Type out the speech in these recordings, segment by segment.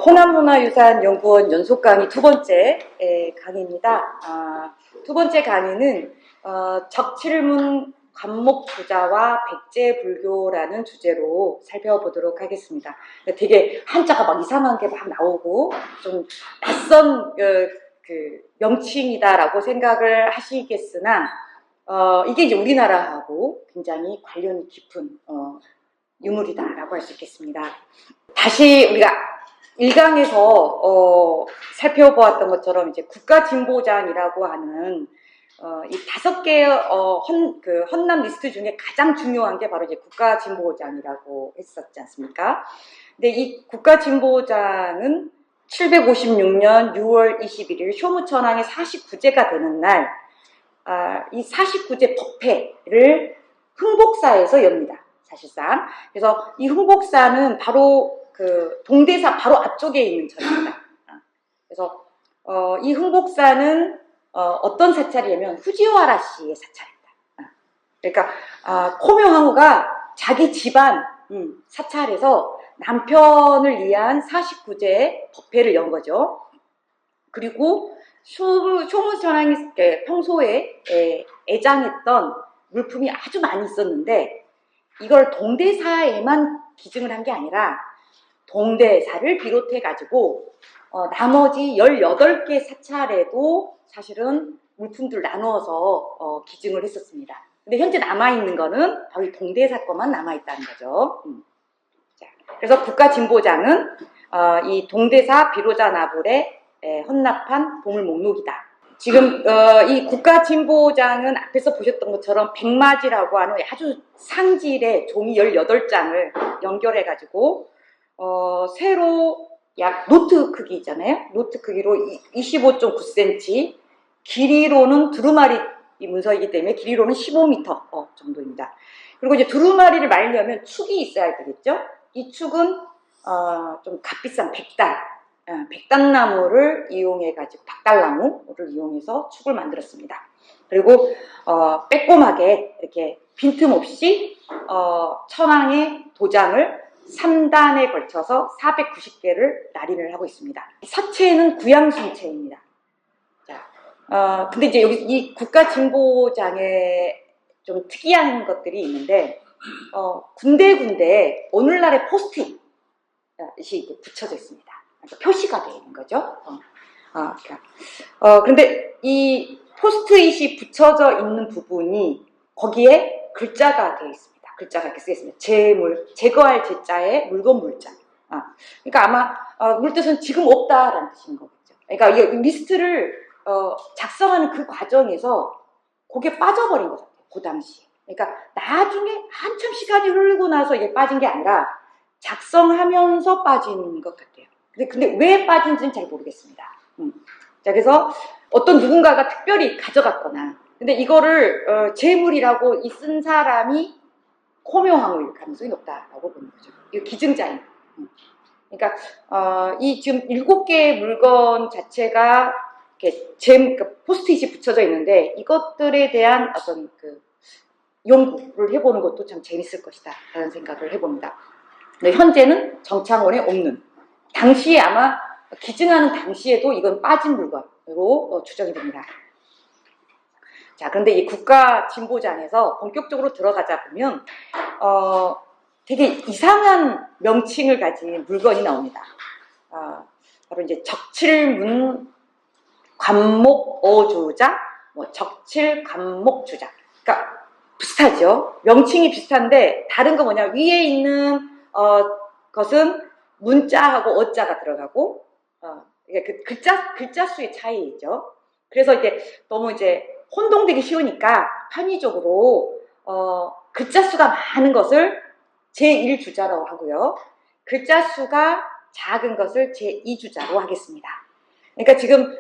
호남문화유산연구원 연속 강의 두 번째 강의입니다. 두 번째 강의는 적칠문 관목주자와 백제불교라는 주제로 살펴보도록 하겠습니다. 되게 한자가 막 이상한 게 막 나오고 좀 낯선 그 명칭이다라고 생각을 하시겠으나 이게 이제 우리나라하고 굉장히 관련이 깊은 유물이다라고 할 수 있겠습니다. 다시 우리가 1강에서 살펴보았던 것처럼 이제 국가진보장이라고 하는 이 5개의 헌납 리스트 중에 가장 중요한 게 바로 이제 국가진보장이라고 했었지 않습니까? 근데 이 국가진보장은 756년 6월 21일 쇼무천왕의 49제가 되는 날, 이 49제 법회를 흥복사에서 엽니다. 사실상. 그래서 이 흥복사는 바로 그 동대사 바로 앞쪽에 있는 절입니다. 그래서 이 흥복사는 어떤 사찰이냐면 후지와라 씨의 사찰입니다. 그러니까 코묘항우가 자기 집안 사찰에서 남편을 위한 49제 법회를 연 거죠. 그리고 쇼무천왕이 평소에 애장했던 물품이 아주 많이 있었는데 이걸 동대사에만 기증을 한 게 아니라 동대사를 비롯해 가지고 나머지 18개 사찰에도 사실은 물품들을 나누어서 기증을 했었습니다. 근데 현재 남아있는 거는 바로 이 동대사 것만 남아있다는 거죠. 자, 그래서 국가진보장은 이 동대사 비로자 나불에 헌납한 보물 목록이다. 지금 이 국가진보장은 앞에서 보셨던 것처럼 백마지라고 하는 아주 상질의 종이 18장을 연결해 가지고 세로 약 노트 크기 있잖아요. 노트 크기로 25.9cm, 길이로는 두루마리 문서이기 때문에 길이로는 15m 정도입니다. 그리고 이제 두루마리를 말려면 축이 있어야 되겠죠. 이 축은 좀 값비싼 백단나무를 이용해가지고 박달나무를 이용해서 축을 만들었습니다. 그리고 빼꼼하게 이렇게 빈틈없이 천왕의 도장을 3단에 걸쳐서 490개를 날인을 하고 있습니다. 서체는 구양순체입니다. 자, 근데 이제 여기 이 국가진보장에 좀 특이한 것들이 있는데 군데군데 오늘날의 포스트잇이 붙여져 있습니다. 그러니까 표시가 되어 있는 거죠. 그런데 이 포스트잇이 붙여져 있는 부분이 거기에 글자가 되어 있습니다. 글자가 이렇게 쓰겠습니다. 제거할 제자에 물건 물자. 그러니까 아마 물뜻은 지금 없다라는 뜻인 거겠죠. 그러니까 이 리스트를 작성하는 그 과정에서 그게 빠져버린 것 같아요. 그 당시에. 그러니까 나중에 한참 시간이 흐르고 나서 이게 빠진 게 아니라 작성하면서 빠진 것 같아요. 근데 왜 빠진지는 잘 모르겠습니다. 자, 그래서 어떤 누군가가 특별히 가져갔거나, 근데 이거를 재물이라고 쓴 사람이 코묘항우일 가능성이 높다라고 보는 거죠. 이거 기증자인. 그러니까 이 지금 7개의 물건 자체가 이렇게 포스트잇이 붙여져 있는데 이것들에 대한 어떤 그 연구를 해보는 것도 참 재밌을 것이다 라는 생각을 해봅니다. 근데 현재는 정창원에 없는, 당시에 아마 기증하는 당시에도 이건 빠진 물건으로 추정이 됩니다. 자, 그런데 이 국가진보장에서 본격적으로 들어가자 보면 되게 이상한 명칭을 가진 물건이 나옵니다. 바로 이제 적칠문 관목어주자, 적칠관목주자. 그러니까 비슷하죠. 명칭이 비슷한데 다른 거 뭐냐, 위에 있는 것은 문자하고 어자가 들어가고 이게 그 글자 수의 차이죠. 그래서 이게 너무 이제 혼동되기 쉬우니까 편의적으로 글자 수가 많은 것을 제1주자라고 하고요. 글자 수가 작은 것을 제2주자로 하겠습니다. 그러니까 지금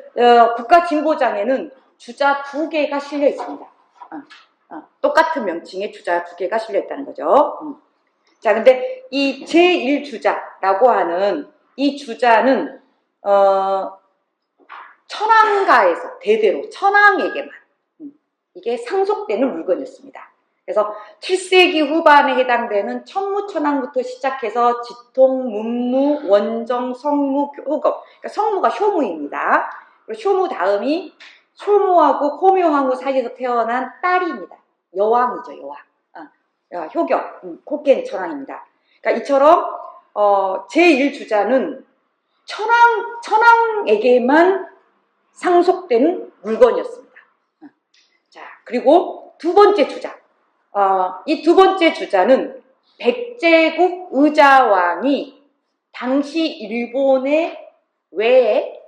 국가진보장에는 주자 2개가 실려 있습니다. 똑같은 명칭의 주자 2개가 실려 있다는 거죠. 자, 근데 이 제1주자라고 하는 이 주자는 천왕가에서 대대로 천왕에게만 이게 상속되는 물건이었습니다. 그래서 7세기 후반에 해당되는 천무천왕부터 시작해서 지통, 문무, 원정, 성무, 효겁. 그러니까 성무가 효무입니다. 그리고 효무 다음이 효무하고 호묘황후 사이에서 태어난 딸입니다. 여왕이죠, 여왕. 효격, 호겐 천왕입니다. 그러니까 이처럼 제1주자는 천왕에게만 상속되는 물건이었습니다. 자, 그리고 두 번째 주자. 이 두 번째 주자는 백제국 의자왕이 당시 일본의 외에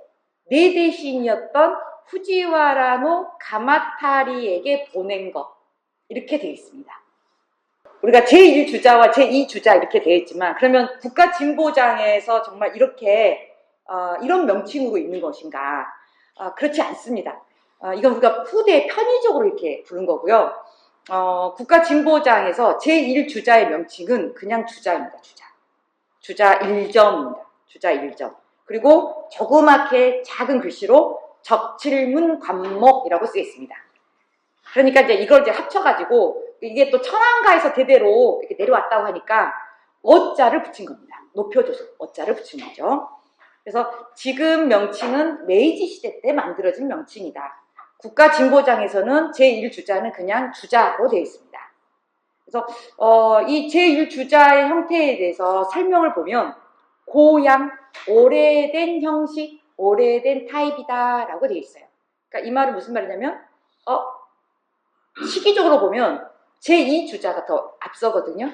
네 대신이었던 후지와라노 가마타리에게 보낸 것. 이렇게 되어 있습니다. 우리가 제1주자와 제2주자 이렇게 되어 있지만, 그러면 국가진보장에서 정말 이렇게 이런 명칭으로 있는 것인가? 그렇지 않습니다. 이건 우리가 후대에 편의적으로 이렇게 부른 거고요. 국가진보장에서 제1주자의 명칭은 그냥 주자입니다. 주자 1점입니다. 주자 1점. 그리고 조그맣게 작은 글씨로 적칠문 관목이라고 쓰겠습니다. 그러니까 이제 이걸 이제 합쳐가지고 이게 또 천안가에서 대대로 이렇게 내려왔다고 하니까 어자를 붙인 겁니다. 높여줘서 어자를 붙인 거죠. 그래서 지금 명칭은 메이지 시대 때 만들어진 명칭이다. 국가진보장에서는 제1주자는 그냥 주자로 되어 있습니다. 그래서 이 제1주자의 형태에 대해서 설명을 보면 고양, 오래된 형식, 오래된 타입이다 라고 되어 있어요. 그러니까 이 말은 무슨 말이냐면 시기적으로 보면 제2주자가 더 앞서거든요.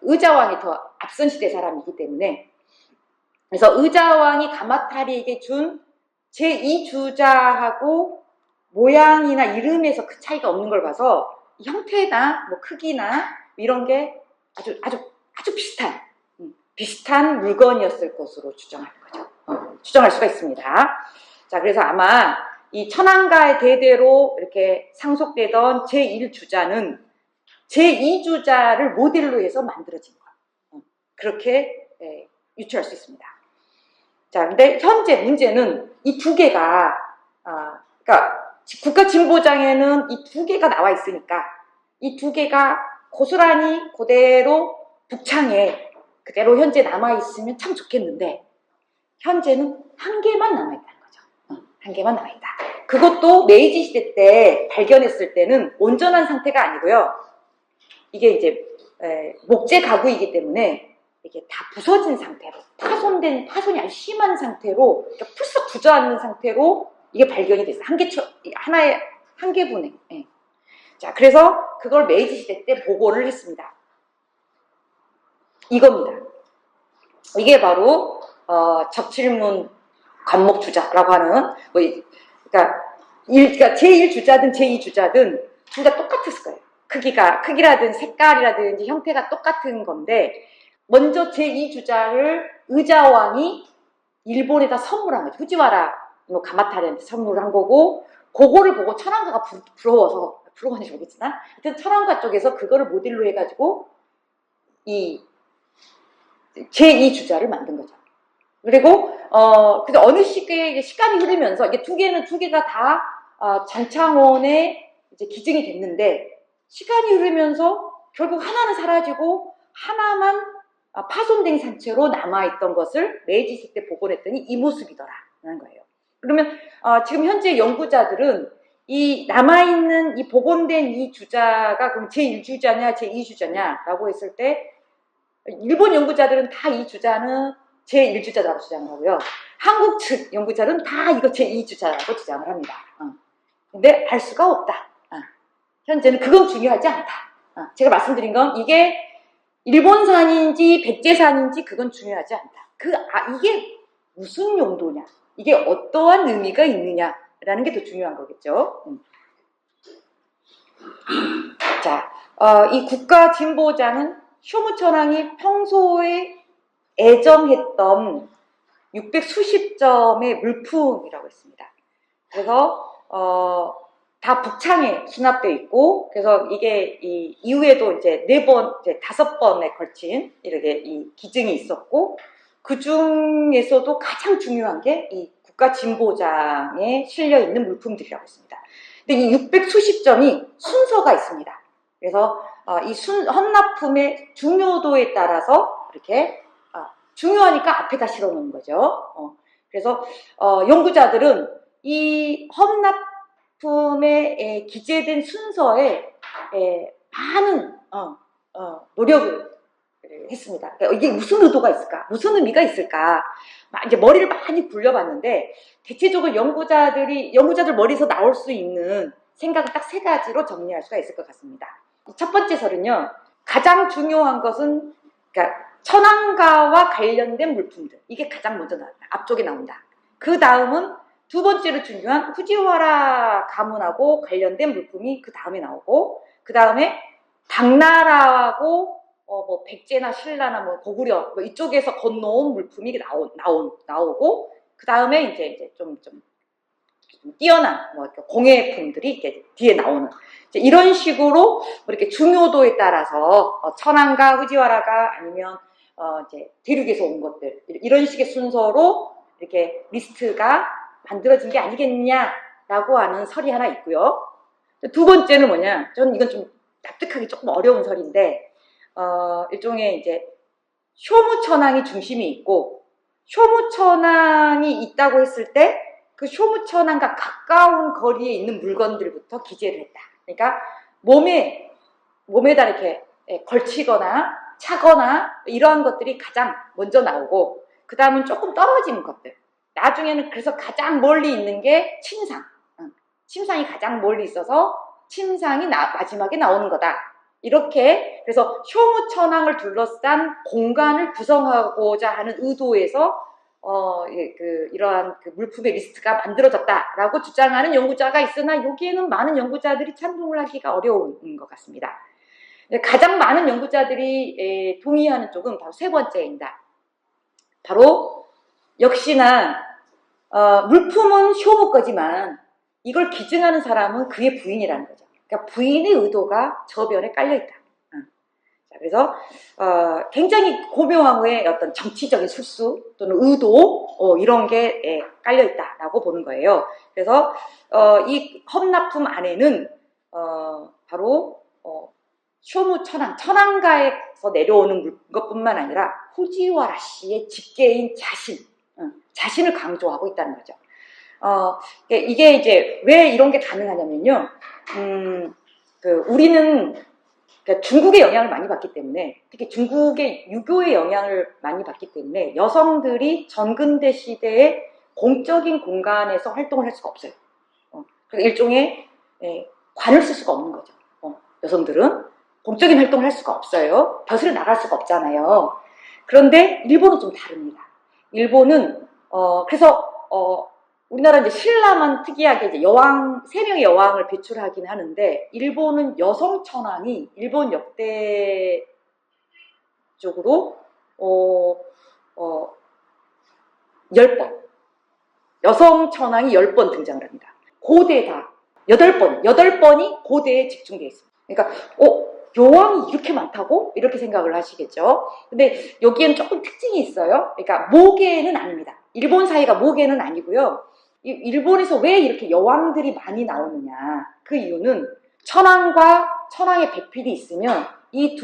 의자왕이 더 앞선 시대 사람이기 때문에. 그래서 의자왕이 가마타리에게 준 제2주자하고 모양이나 이름에서 그 차이가 없는 걸 봐서 형태나 뭐 크기나 이런 게 아주 비슷한 물건이었을 것으로 추정할 거죠. 추정할 수가 있습니다. 자, 그래서 아마 이 천안가의 대대로 이렇게 상속되던 제1주자는 제2주자를 모델로 해서 만들어진 것. 그렇게 유추할 수 있습니다. 자, 근데 현재 문제는 이 두 개가, 그러니까 국가진보장에는 이 두 개가 나와 있으니까 이 두 개가 고스란히 그대로 북창에 그대로 현재 남아있으면 참 좋겠는데 현재는 한 개만 남아있다는 거죠. 한 개만 남아있다. 그것도 메이지 시대 때 발견했을 때는 온전한 상태가 아니고요. 이게 이제 목재 가구이기 때문에 이게 다 부서진 상태로 파손이 아주 심한 상태로 그러니까 풀썩 주저앉는 상태로 이게 발견이 됐어요. 하나의 한 개분에. 예. 자, 그래서 그걸 메이지 시대 때 보고를 했습니다. 이겁니다. 이게 바로 적칠문 관목주자라고 하는 그러니까 제1주자든 제2주자든 둘 다 똑같았을 거예요. 크기라든지 색깔이라든지 형태가 똑같은 건데 먼저 제2주자를 의자왕이 일본에다 선물한 거죠. 후지와라 가마타리한테 선물을 한 거고 그거를 보고 천안가가 부러워하는지 모르겠지만 하여튼 천안가 쪽에서 그거를 모델로 해가지고 이 제2주자를 만든 거죠. 그리고 근데 어느 시기에 시간이 흐르면서 이게 두 개가 다 장창원의 이제 기증이 됐는데 시간이 흐르면서 결국 하나는 사라지고 하나만 파손된 상태로 남아있던 것을 메이지 시대 때 복원했더니 이 모습이더라라는 거예요. 그러면 지금 현재 연구자들은 이 남아있는 이 복원된 이 주자가 그럼 제1주자냐 제2주자냐라고 했을 때 일본 연구자들은 다 이 주자는 제1주자라고 주장을 하고요. 한국 측 연구자들은 다 이거 제2주자라고 주장을 합니다. 근데 알 수가 없다. 현재는 그건 중요하지 않다. 제가 말씀드린 건 이게 일본산인지 백제산인지 그건 중요하지 않다. 이게 무슨 용도냐, 이게 어떠한 의미가 있느냐라는 게 더 중요한 거겠죠. 자, 이 국가진보장은 효무천왕이 평소에 애정했던 600수십 점의 물품이라고 했습니다. 그래서 다 북창에 수납되어 있고, 그래서 이게 이후에도 이제 5번에 걸친 이렇게 이 기증이 있었고, 그 중에서도 가장 중요한 게 이 국가진보장에 실려 있는 물품들이라고 했습니다. 근데 이 600수십 점이 순서가 있습니다. 그래서 이 헌납품의 중요도에 따라서 이렇게 중요하니까 앞에다 실어놓는 거죠. 그래서 연구자들은 이 헌납품에 기재된 순서에 많은 노력을 했습니다. 그러니까 이게 무슨 의도가 있을까? 무슨 의미가 있을까? 이제 머리를 많이 굴려봤는데 대체적으로 연구자들 머리에서 나올 수 있는 생각은 딱 세 가지로 정리할 수가 있을 것 같습니다. 첫 번째 설은요, 가장 중요한 것은 그러니까 천황가와 관련된 물품들, 이게 가장 먼저 나온다. 앞쪽에 나온다. 그 다음은 두 번째로 중요한 후지와라 가문하고 관련된 물품이 그 다음에 나오고, 그 다음에 당나라하고 뭐 백제나 신라나 뭐 고구려 뭐 이쪽에서 건너온 물품이 나오고, 그 다음에 이제 좀 뛰어난 뭐 공예품들이 이렇게 뒤에 나오는, 이런 식으로 이렇게 중요도에 따라서 천황가, 후지와라가 아니면 이제 대륙에서 온 것들, 이런 식의 순서로 이렇게 리스트가 만들어진 게 아니겠냐라고 하는 설이 하나 있고요. 두 번째는 뭐냐? 저는 이건 좀 납득하기 조금 어려운 설인데, 일종의 이제 쇼무천황이 중심이 있고, 쇼무천황이 있다고 했을 때 그 쇼무천황과 가까운 거리에 있는 물건들부터 기재를 했다. 그러니까 몸에다 이렇게 걸치거나 차거나 이러한 것들이 가장 먼저 나오고, 그 다음은 조금 떨어진 것들, 나중에는 그래서 가장 멀리 있는 게 침상. 침상이 가장 멀리 있어서 침상이 마지막에 나오는 거다. 이렇게, 그래서 쇼무천황을 둘러싼 공간을 구성하고자 하는 의도에서 이러한 물품의 리스트가 만들어졌다라고 주장하는 연구자가 있으나, 여기에는 많은 연구자들이 찬동을 하기가 어려운 것 같습니다. 가장 많은 연구자들이 동의하는 쪽은 바로 세 번째입니다. 바로 역시나 물품은 쇼무 거지만 이걸 기증하는 사람은 그의 부인이라는 거죠. 그러니까 부인의 의도가 저변에 깔려있다. 그래서 굉장히 고묘함의 어떤 정치적인 술수 또는 의도 이런 게 깔려있다라고 보는 거예요. 그래서 이 헌납품 안에는 바로 천황가에서 내려오는 것뿐만 아니라 후지와라 씨의 직계인 자신을 강조하고 있다는 거죠. 이게 이제 왜 이런 게 가능하냐면요. 우리는 그러니까 중국의 영향을 많이 받기 때문에, 특히 중국의 유교의 영향을 많이 받기 때문에 여성들이 전근대 시대의 공적인 공간에서 활동을 할 수가 없어요. 일종의 관을 쓸 수가 없는 거죠. 여성들은 공적인 활동을 할 수가 없어요. 벼슬을 나갈 수가 없잖아요. 그런데 일본은 좀 다릅니다. 일본은 그래서 우리나라 이제 신라만 특이하게 이제 세 명의 여왕을 배출하긴 하는데, 일본은 여성 천황이 일본 역대 쪽으로 10번, 여성 천황이 10번 등장을 합니다. 고대 다 8번이 고대에 집중되어 있습니다. 그러니까 여왕이 이렇게 많다고? 이렇게 생각을 하시겠죠. 근데 여기에는 조금 특징이 있어요. 그러니까 모계는 아닙니다. 일본 사회가 모계는 아니고요. 일본에서 왜 이렇게 여왕들이 많이 나오느냐, 그 이유는 천황과 천황의 배필이 있으면 이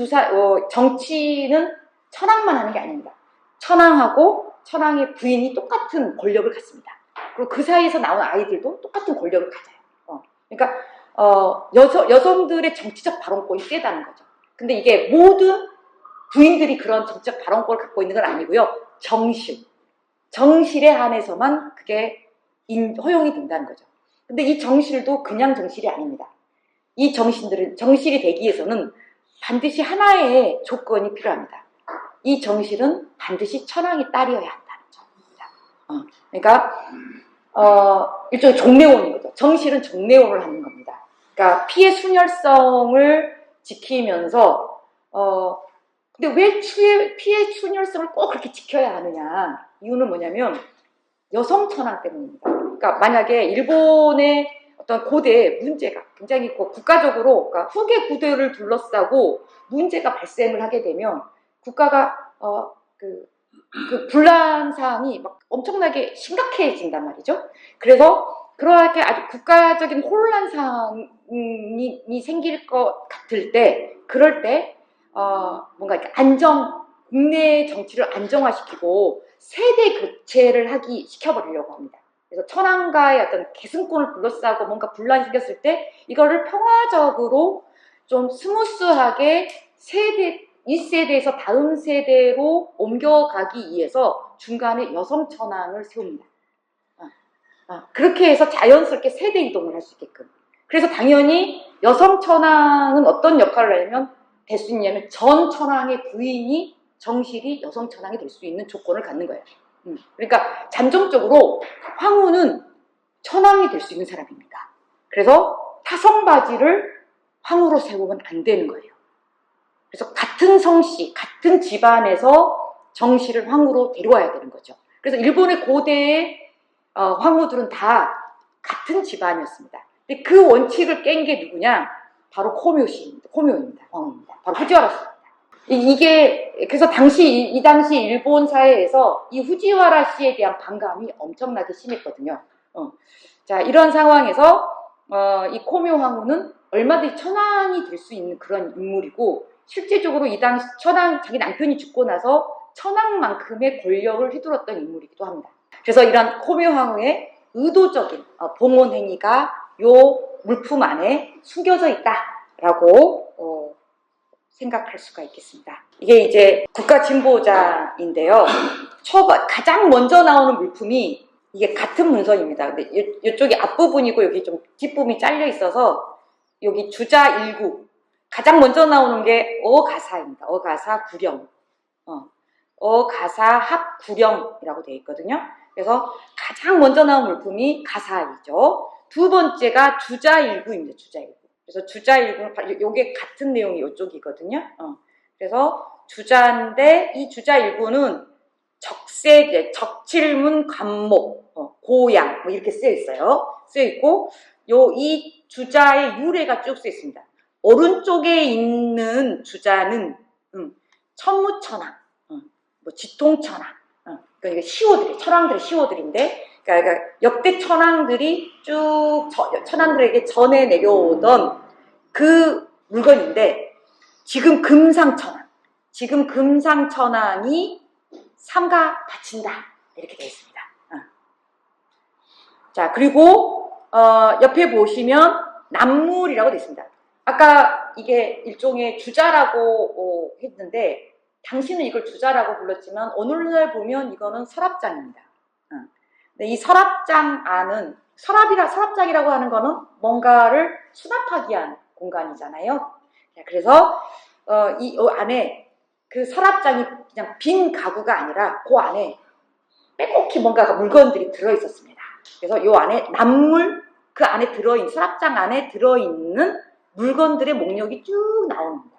정치는 천황만 하는 게 아닙니다. 천황하고 천황의 부인이 똑같은 권력을 갖습니다. 그리고 그 사이에서 나온 아이들도 똑같은 권력을 가져요. 그러니까 여성들의 정치적 발언권이 세다는 거죠. 근데 이게 모든 부인들이 그런 정치적 발언권을 갖고 있는 건 아니고요. 정실에 한해서만 그게 허용이 된다는 거죠. 근데 이 정실도 그냥 정실이 아닙니다. 이 정실이 되기 위해서는 반드시 하나의 조건이 필요합니다. 이 정실은 반드시 천황의 딸이어야 한다는 점입니다. 그러니까 일종의 종례원인 거죠. 정실은 종례원을 하는 겁니다. 그러니까 피의 순혈성을 지키면서 근데 왜 피의 순혈성을 꼭 그렇게 지켜야 하느냐, 이유는 뭐냐면 여성 천황 때문입니다. 그러니까 만약에 일본의 어떤 고대 문제가 굉장히 국가적으로, 그러니까 후계 구대를 둘러싸고 문제가 발생을 하게 되면 국가가 그 분란 사항이 막 엄청나게 심각해진단 말이죠. 그래서 그렇게 아주 국가적인 혼란 상황이 생길 것 같을 때, 그럴 때 뭔가 이렇게 국내 정치를 안정화시키고 세대 교체를 시켜버리려고 합니다. 그래서 천황과의 어떤 계승권을 둘러싸고 뭔가 분란이 생겼을 때 이거를 평화적으로 좀 스무스하게 1세대에서 다음 세대로 옮겨가기 위해서 중간에 여성 천황을 세웁니다. 그렇게 해서 자연스럽게 세대 이동을 할 수 있게끔. 그래서 당연히 여성 천황은 어떤 역할을 하냐면 될 수 있냐면 전 천황의 부인이 정실이 여성 천황이 될 수 있는 조건을 갖는 거예요. 그러니까 잠정적으로 황후는 천황이 될 수 있는 사람입니다. 그래서 타성바지를 황후로 세우면 안 되는 거예요. 그래서 같은 성씨, 같은 집안에서 정실을 황후로 데려와야 되는 거죠. 그래서 일본의 고대의 황후들은 다 같은 집안이었습니다. 근데 그 원칙을 깬 게 누구냐? 바로 코묘입니다. 황후입니다. 바로 후지와라 씨입니다. 그래서 이 당시 일본 사회에서 이 후지와라 씨에 대한 반감이 엄청나게 심했거든요. 자, 이런 상황에서 이 코묘 황후는 얼마든지 천황이 될 수 있는 그런 인물이고, 실제적으로 이 당시 자기 남편이 죽고 나서 천황만큼의 권력을 휘둘렀던 인물이기도 합니다. 그래서 이런 코묘 황후의 의도적인 봉헌 행위가 요 물품 안에 숨겨져 있다라고 생각할 수가 있겠습니다. 이게 이제 국가진보자인데요. 가장 먼저 나오는 물품이 이게 같은 문서입니다. 근데 이쪽이 앞부분이고 여기 좀 뒷부분이 잘려 있어서 여기 주자 1구 가장 먼저 나오는 게 어가사입니다. 어가사 구령. 어가사 합 구령이라고 되어 있거든요. 그래서 가장 먼저 나온 물품이 가사이죠. 두 번째가 주자 1구입니다. 주자 1구. 그래서 주자 1구는 요게 같은 내용이 이쪽이거든요. 그래서 주자인데 이 주자 1구는 적칠문 관목, 고양 뭐 이렇게 쓰여 있어요. 쓰여 있고 이 주자의 유래가 쭉 쓰여 있습니다. 오른쪽에 있는 주자는 천무천황, 뭐 지통천황, 그러니까 천황들의 시호들인데, 그러니까 역대 천황들이 쭉 천황들에게 전해 내려오던 그 물건인데, 지금 금상천황이 삼가 바친다 이렇게 되어 있습니다. 자, 그리고 옆에 보시면 남물이라고 되어 있습니다. 아까 이게 일종의 주자라고 했는데 당신은 이걸 주자라고 불렀지만 오늘날 보면 이거는 서랍장입니다. 근데 이 서랍장 안은 서랍장이라고 하는 거는 뭔가를 수납하기 위한 공간이잖아요. 그래서 이 안에 그 서랍장이 그냥 빈 가구가 아니라 그 안에 빼곡히 뭔가 물건들이 들어있었습니다. 그래서 이 안에 그 안에 서랍장 안에 들어있는 물건들의 목록이 쭉 나옵니다.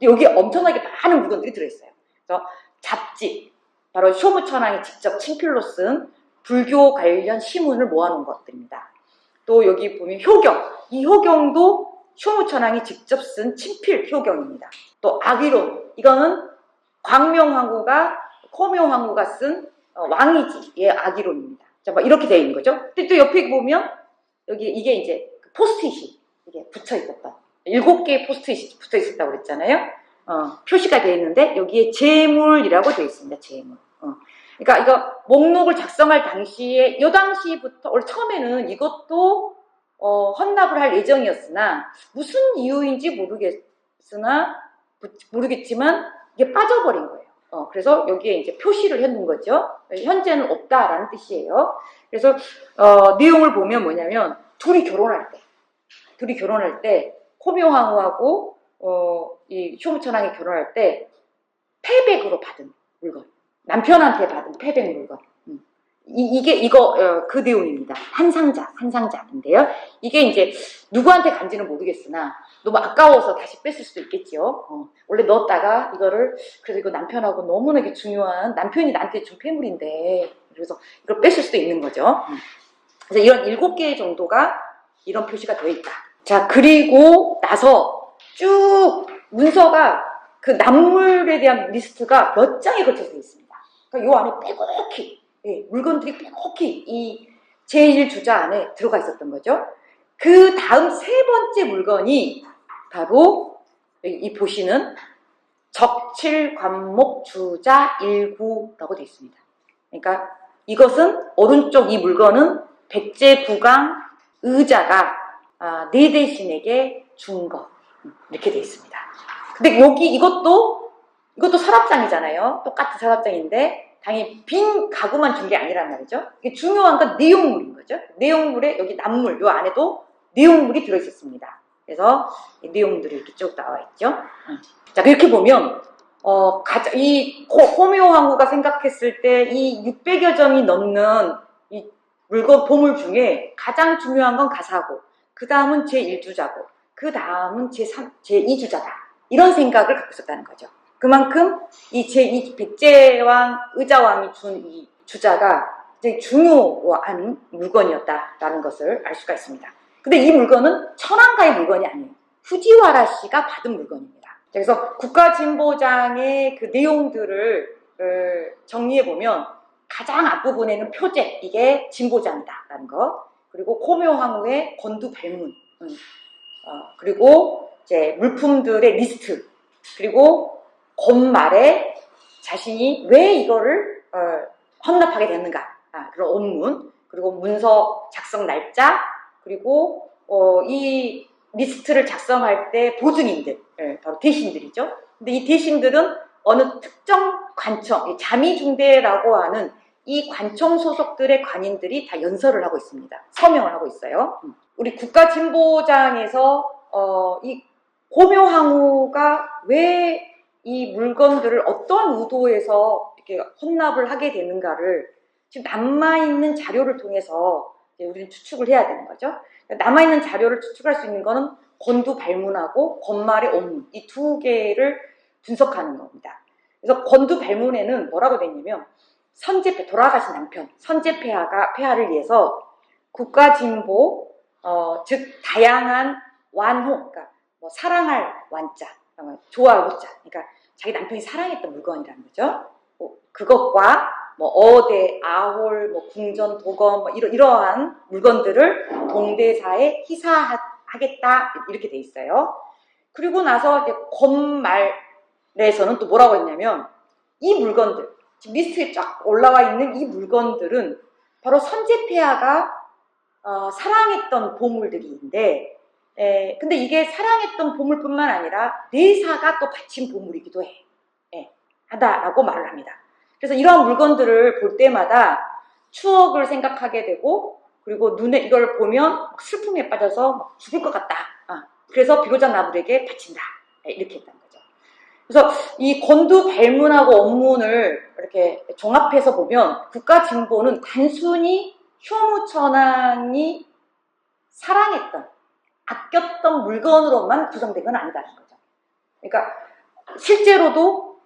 여기 엄청나게 많은 물건들이 들어있어요. 그래서 잡지, 바로 쇼무천황이 직접 친필로 쓴 불교 관련 시문을 모아놓은 것들입니다. 또 여기 보면 이 효경도 쇼무천황이 직접 쓴 친필 효경입니다. 또 악의론, 이거는 코묘황후가 쓴 왕이지의 악의론입니다. 자, 뭐 이렇게 되어 있는 거죠. 근데 또 옆에 보면 이게 이제 포스트잇이 이게 붙여 있었던 7개의 포스트잇이 붙어 있었다고 그랬잖아요. 표시가 되어 있는데 여기에 재물이라고 되어 있습니다. 재물. 그러니까 이거 목록을 작성할 당시에 이 당시부터 원래 처음에는 이것도 헌납을 할 예정이었으나 무슨 이유인지 모르겠지만 이게 빠져버린 거예요. 그래서 여기에 이제 표시를 해놓은 거죠. 현재는 없다라는 뜻이에요. 그래서 내용을 보면 뭐냐면 둘이 결혼할 때 코묘황후하고 이 쇼무천황이 결혼할 때 패백으로 받은 물건, 남편한테 받은 패백 물건. 그 내용입니다. 한상자인데요. 이게 이제 누구한테 간지는 모르겠으나 너무 아까워서 다시 뺐을 수도 있겠지요. 원래 넣었다가 그래서 이거 남편하고 너무나게 중요한, 남편이 나한테 준 폐물인데, 그래서 이걸 뺐을 수도 있는 거죠. 그래서 이런 7개 정도가 이런 표시가 되어 있다. 자, 그리고 나서 쭉 문서가 그 남물에 대한 리스트가 몇 장에 걸쳐져 있습니다. 그러니까 요 안에 빼곡히, 물건들이 빼곡히 이 제1주자 안에 들어가 있었던 거죠. 그 다음 세 번째 물건이 바로 이 보시는 적칠관목 주자 일구라고 되어 있습니다. 그러니까 이것은 오른쪽 이 물건은 백제국왕 의자가 네 대신에게 준 것, 이렇게 되어 있습니다. 근데 여기 이것도 서랍장이잖아요. 똑같은 서랍장인데 당연히 빈 가구만 준 게 아니란 말이죠. 이게 중요한 건 내용물인 거죠. 내용물에 여기 난물, 요 안에도 내용물이 들어있었습니다. 그래서 이 내용들이 이렇게 쭉 나와 있죠. 자, 이렇게 보면 이 호묘황후가 생각했을 때 이 600여 점이 넘는 이 물건 보물 중에 가장 중요한 건 가사고, 그 다음은 제1주자고, 그 다음은 제2주자다. 이런 생각을 갖고 있었다는 거죠. 그만큼 이 백제왕 의자왕이 준 이 주자가 굉장히 중요한 물건이었다라는 것을 알 수가 있습니다. 근데 이 물건은 천황가의 물건이 아니에요. 후지와라 씨가 받은 물건입니다. 그래서 국가진보장의 그 내용들을 정리해보면 가장 앞부분에는 표제, 이게 진보장이다라는 것, 그리고 호묘황후의 건두발문, 그리고 이제 물품들의 리스트, 그리고 권말에 자신이 왜 이거를 헌납하게 됐는가, 그런 원문, 그리고 문서 작성 날짜, 그리고 이 리스트를 작성할 때 보증인들, 바로 대신들이죠. 근데 이 대신들은 어느 특정 관청, 자미중대라고 하는 이 관청 소속들의 관인들이 다 연설을 하고 있습니다. 서명을 하고 있어요. 우리 국가진보장에서 이 호묘황후가 왜 이 물건들을 어떤 의도에서 이렇게 헌납을 하게 되는가를 지금 남아있는 자료를 통해서 우리는 추측을 해야 되는 거죠. 남아있는 자료를 추측할 수 있는 거는 건두발문하고 권말의 원문, 이 두 개를 분석하는 겁니다. 그래서 건두발문에는 뭐라고 돼 있냐면 선제폐, 돌아가신 남편 선제폐하를 위해서 국가진보, 즉 다양한 완호, 그러니까 뭐 사랑할 완자, 좋아할 호자, 그러니까 자기 남편이 사랑했던 물건이라는 거죠. 그것과 뭐 어대, 아홀, 뭐 궁전, 도검, 뭐 이러한 물건들을 동대사에 희사하겠다, 이렇게 돼 있어요. 그리고 나서 이제 권말에서는 또 뭐라고 했냐면 이 물건들, 지금 리스트에 쫙 올라와 있는 이 물건들은 바로 선제폐하가 사랑했던 보물들인데, 근데 이게 사랑했던 보물뿐만 아니라 내사가 또 바친 보물이기도 하다라고 말을 합니다. 그래서 이러한 물건들을 볼 때마다 추억을 생각하게 되고, 그리고 눈에 이걸 보면 슬픔에 빠져서 막 죽을 것 같다. 그래서 비로자 나불에게 바친다. 이렇게 했다는 거죠. 그래서 이 건두발문하고 원문을 이렇게 종합해서 보면 국가진보는 단순히 효무천황이 사랑했던, 아꼈던 물건으로만 구성된 건 아니다는 거죠. 그러니까 실제로도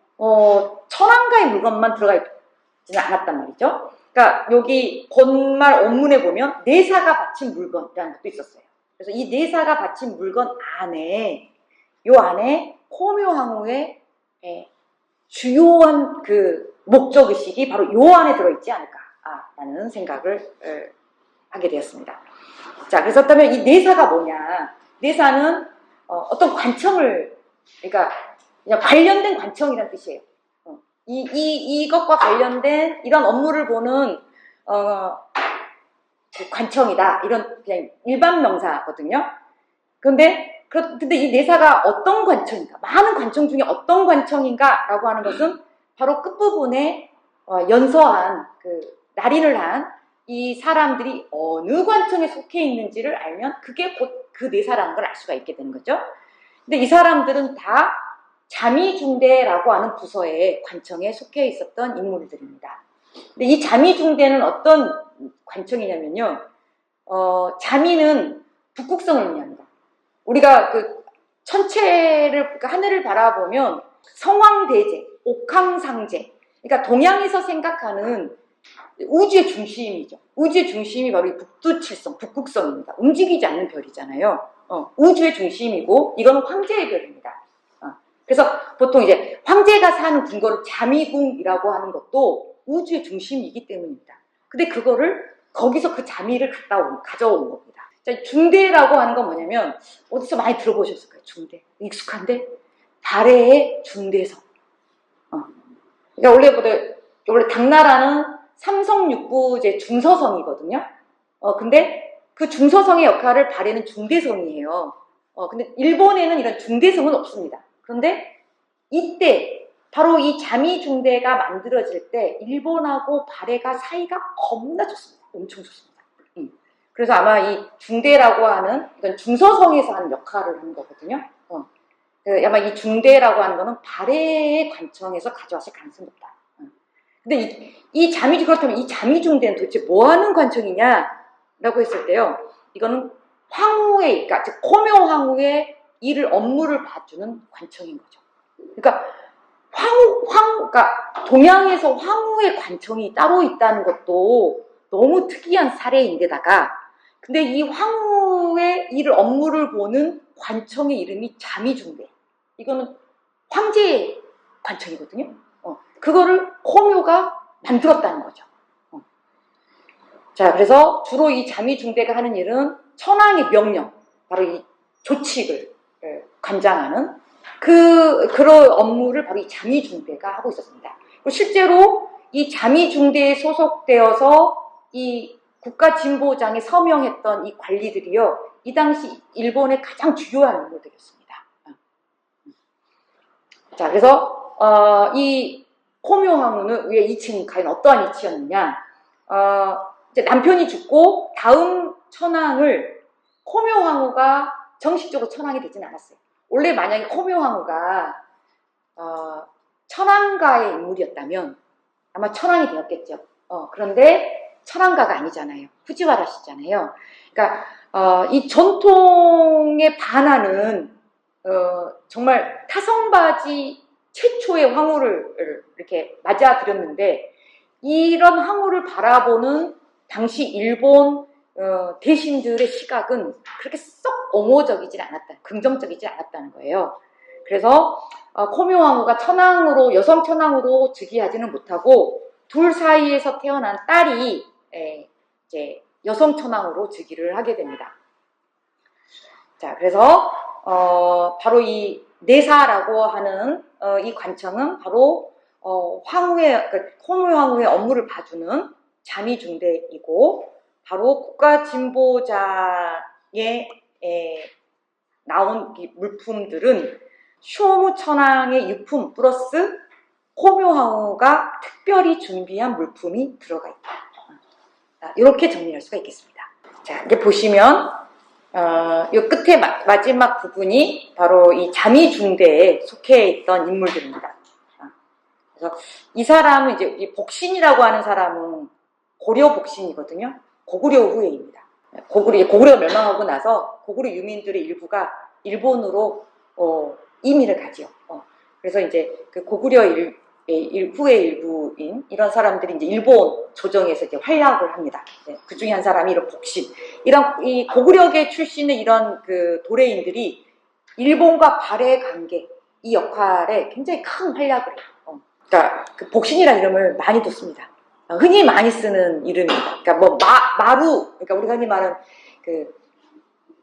천황가의 물건만 들어가 있지는 않았단 말이죠. 그러니까 여기 권말 원문에 보면 내사가 바친 물건이라는 것도 있었어요. 그래서 이 내사가 바친 물건 안에, 요 안에 호묘황후의 주요한 그 목적의식이 바로 요 안에 들어있지 않을까라는 생각을 하게 되었습니다. 자, 그렇다면 이 내사가 뭐냐? 내사는 어떤 관청을, 그러니까 그냥 관련된 관청이라는 뜻이에요. 이것과 관련된 이런 업무를 보는 그 관청이다. 이런 그냥 일반 명사거든요. 근데 이 내사가 어떤 관청인가? 많은 관청 중에 어떤 관청인가라고 하는 것은 바로 끝부분에 연서한 그 날인을 한 이 사람들이 어느 관청에 속해 있는지를 알면 그게 곧 그 내사라는 걸 알 수가 있게 되는 거죠. 근데 이 사람들은 다 자미중대라고 하는 부서의 관청에 속해 있었던 인물들입니다. 근데 이 자미중대는 어떤 관청이냐면요. 자미는 북극성을 의미합니다. 우리가 그 천체를, 그 하늘을 바라보면 성황대제, 옥황상제, 그러니까 동양에서 생각하는 우주의 중심이죠. 우주의 중심이 바로 이 북두칠성, 북극성입니다. 움직이지 않는 별이잖아요. 우주의 중심이고 이건 황제의 별입니다. 그래서 보통 이제 황제가 사는 궁궐을 자미궁이라고 하는 것도 우주의 중심이기 때문입니다. 근데 그거를 거기서 그 자미를 가져온 겁니다. 자, 중대라고 하는 건 뭐냐면 어디서 많이 들어보셨을 거예요. 중대. 익숙한데 발해의 중대성. 그러니까 원래 당나라는 삼성육부제 중서성이거든요. 근데 그 중서성의 역할을 발해는 중대성이에요. 근데 일본에는 이런 중대성은 없습니다. 그런데 이때 바로 이 자미중대가 만들어질 때 일본하고 발해가 사이가 겁나 좋습니다. 엄청 좋습니다. 그래서 아마 이 중대라고 하는 이건 중서성에서 하는 역할을 하는 거거든요. 아마 이 중대라고 하는 거는 발해의 관청에서 가져왔을 가능성이 높다. 근데 그렇다면 이 자미중대는 도대체 뭐 하는 관청이냐라고 했을 때요. 이거는 황후의, 그러니까 즉 코묘 황후의 업무를 봐주는 관청인 거죠. 그러니까 그러니까 동양에서 황후의 관청이 따로 있다는 것도 너무 특이한 사례인데다가, 근데 이 황후의 업무를 보는 관청의 이름이 자미중대. 이거는 황제의 관청이거든요. 그거를 코묘가 만들었다는 거죠. 자, 그래서 주로 이 자미중대가 하는 일은 천황의 명령, 바로 이 조칙을 관장하는 그런 업무를 바로 이 자미중대가 하고 있었습니다. 그리고 실제로 이 자미중대에 소속되어서 이 국가진보장에 서명했던 이 관리들이요, 이 당시 일본의 가장 주요한 인물들이었습니다. 자, 그래서 이 코묘황후는 왜 이치는 과연 어떠한 이치였느냐? 이제 남편이 죽고 다음 천황을 코묘황후가 정식적으로 천황이 되지는 않았어요. 원래 만약에 코묘황후가 천황가의 인물이었다면 아마 천황이 되었겠죠. 그런데 천황가가 아니잖아요. 후지와라시잖아요. 그러니까 이 전통에 반하는 정말 타성바지 최초의 황후를 이렇게 맞아들였는데, 이런 황후를 바라보는 당시 일본 대신들의 시각은 그렇게 썩 옹호적이지 않았다, 긍정적이지 않았다는 거예요. 그래서 코묘 황후가 여성 천황으로 즉위하지는 못하고 둘 사이에서 태어난 딸이 이제 여성 천황으로 즉위를 하게 됩니다. 자, 그래서 바로 이 내사라고 하는 이 관청은 바로 코묘 황후의 업무를 봐주는 자미중대이고, 바로 국가진보자에 나온 이 물품들은 쇼무 천황의 유품 플러스 코묘 황후가 특별히 준비한 물품이 들어가 있다. 이렇게 정리할 수가 있겠습니다. 자, 이제 보시면 요 끝에 마지막 부분이 바로 이 자미중대에 속해 있던 인물들입니다. 그래서 이 사람은 이제 이 복신이라고 하는 사람은 고려 복신이거든요. 고구려 후예입니다. 고구려가 멸망하고 나서 고구려 유민들의 일부가 일본으로 이민을 가지요. 그래서 이제 그 고구려 후의 일부인 이런 사람들이 이제 일본 조정에서 이제 활약을 합니다. 그 중에 한 사람이 이런 복신, 이 고구려계 출신의 이런 그 도래인들이 일본과 발해의 관계, 이 역할에 굉장히 큰 활약을 해요. 그러니까 그 복신이라는 이름을 많이 뒀습니다. 흔히 많이 쓰는 이름입니다. 그러니까 뭐 마루, 그러니까 우리가 흔히 말하는 그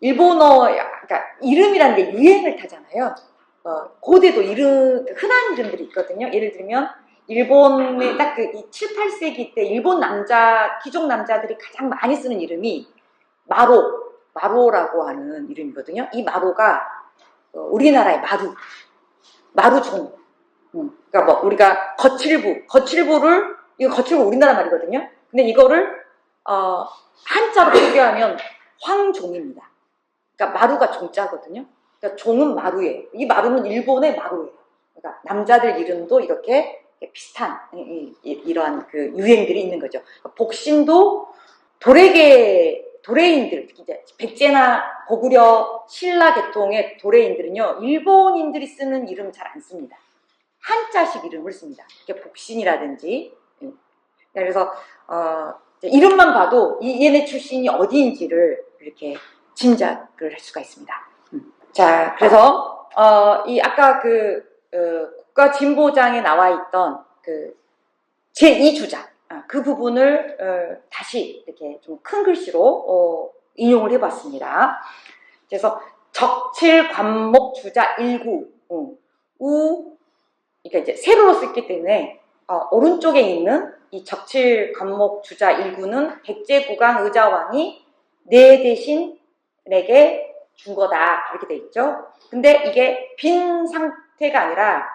일본어, 그러니까 이름이라는 게 유행을 타잖아요. 고대도 흔한 이름들이 있거든요. 예를 들면 일본의 딱 그 7, 8세기 때 일본 귀족 남자들이 가장 많이 쓰는 이름이 마로라고 하는 이름이거든요. 이 마로가 우리나라의 마루종. 그러니까 뭐 우리가 거칠부를 이거 거칠부 우리나라 말이거든요. 근데 이거를 한자로 표기하면 황종입니다. 그러니까 마루가 종자거든요. 그러니까 종은 마루예요. 이 마루는 일본의 마루예요. 그러니까 남자들 이름도 이렇게 비슷한 이러한 그 유행들이 있는 거죠. 복신도 도래인들, 이제 백제나 고구려 신라 계통의 도래인들은요, 일본인들이 쓰는 이름 잘 안 씁니다. 한자식 이름을 씁니다. 복신이라든지. 그래서 이름만 봐도 얘네 출신이 어디인지를 이렇게 짐작을 할 수가 있습니다. 자, 그래서 이 아까 국가진보장에 나와 있던 그 제2주자 그 부분을 다시 이렇게 좀 큰 글씨로 인용을 해봤습니다. 그래서 적칠 관목 주자 일구 우 그러니까 이제 세로로 썼기 때문에 오른쪽에 있는 이 적칠 관목 주자 일구는 백제국왕 의자왕이 내 대신 내게 준 거다 이렇게 돼 있죠. 근데 이게 빈 상태가 아니라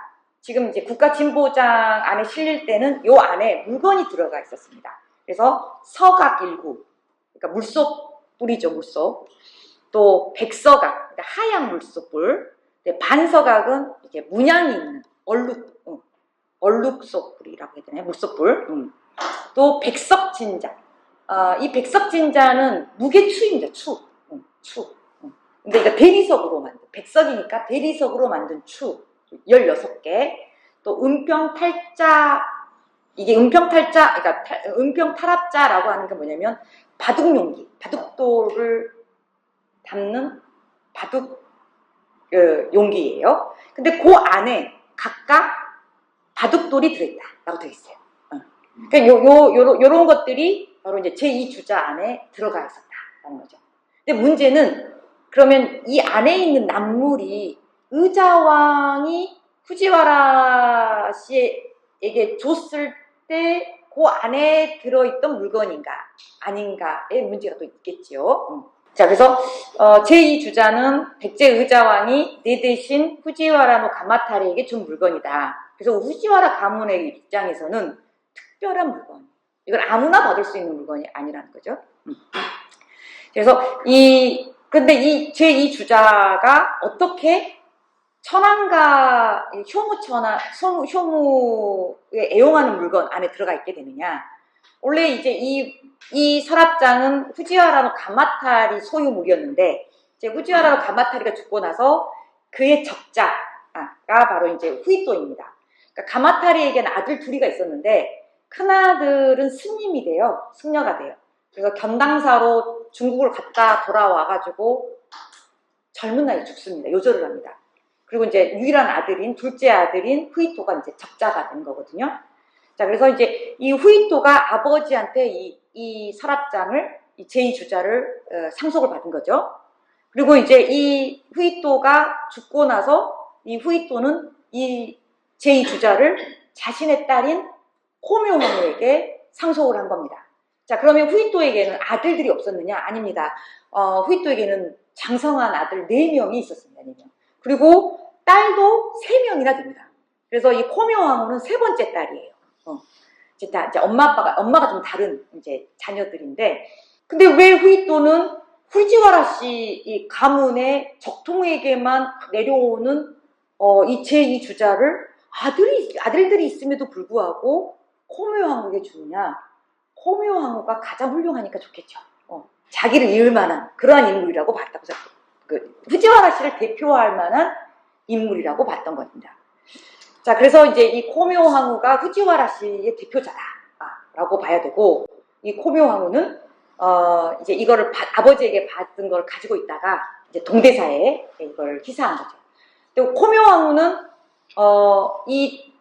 지금 이제 국가진보장 안에 실릴 때는 요 안에 물건이 들어가 있었습니다. 그래서 서각 일구, 그러니까 물소뿔이죠, 물소. 또 백서각, 그러니까 하얀 물소뿔. 반서각은 이제 문양이 있는 얼룩소뿔이라고 해야 되나요? 물소뿔. 또 백석진자. 이 백석진자는 무게추입니다. 추. 근데 이거 대리석으로 만든, 백석이니까 대리석으로 만든 추 16개. 또 은평탈자, 이게 은평탈자, 그러니까 은평탈압자라고 하는 게 뭐냐면 바둑용기, 바둑돌을 담는 바둑 용기예요. 근데 그 안에 각각 바둑돌이 들어있다라고 되어 있어요. 그러니까 요런 것들이 바로 이제 제2주자 안에 들어가 있었다라는 거죠. 근데 문제는 그러면 이 안에 있는 납물이 의자왕이 후지와라 씨에게 줬을 때 그 안에 들어있던 물건인가 아닌가의 문제가 또 있겠지요. 자, 그래서 제2주자는 백제 의자왕이 내 대신 후지와라 가마타리에게 준 물건이다. 그래서 후지와라 가문의 입장에서는 특별한 물건, 이걸 아무나 받을 수 있는 물건이 아니라는 거죠. 그래서 근데 이 제2주자가 어떻게 천황과 효무에 애용하는 물건 안에 들어가 있게 되느냐. 원래 이제 이 서랍장은 후지와라 가마타리 소유물이었는데, 이제 후지와라 가마타리가 죽고 나서 그의 적자가 바로 이제 후이토입니다. 그러니까 가마타리에게는 아들 둘이가 있었는데, 큰아들은 스님이 돼요. 승려가 돼요. 그래서 견당사로 중국을 갔다 돌아와가지고 젊은 나이에 죽습니다. 요절을 합니다. 그리고 이제 유일한 아들인, 둘째 아들인 후이토가 이제 적자가 된 거거든요. 자, 그래서 이제 이 후이토가 아버지한테 이 서랍장을, 이 제2주자를 상속을 받은 거죠. 그리고 이제 이 후이토가 죽고 나서 이 후이토는 이 제2주자를 자신의 딸인 코묘호무에게 상속을 한 겁니다. 자, 그러면 후이토에게는 아들들이 없었느냐? 아닙니다. 후이토에게는 장성한 아들 4명이 있었습니다. 4명. 그리고 딸도 3명이나 됩니다. 그래서 이 코묘호무는 3번째 딸이에요. 이제 엄마가 좀 다른 이제 자녀들인데, 근데 왜 후이토는 후지와라 씨 이 가문의 적통에게만 내려오는 이 제2주자를 아들들이 있음에도 불구하고 코묘항우에게 주느냐? 코묘항우가 가장 훌륭하니까 좋겠죠. 자기를 이을 만한 그러한 인물이라고 봤다고 후지와라 씨를 대표할 만한 인물이라고 봤던 겁니다. 자, 그래서 이제 이 코묘항우가 후지와라 씨의 대표자다라고 봐야 되고, 이 코묘항우는 이제 이거를 아버지에게 받은 걸 가지고 있다가 이제 동대사에 이걸 희사한 거죠. 그리고 코묘항우는 이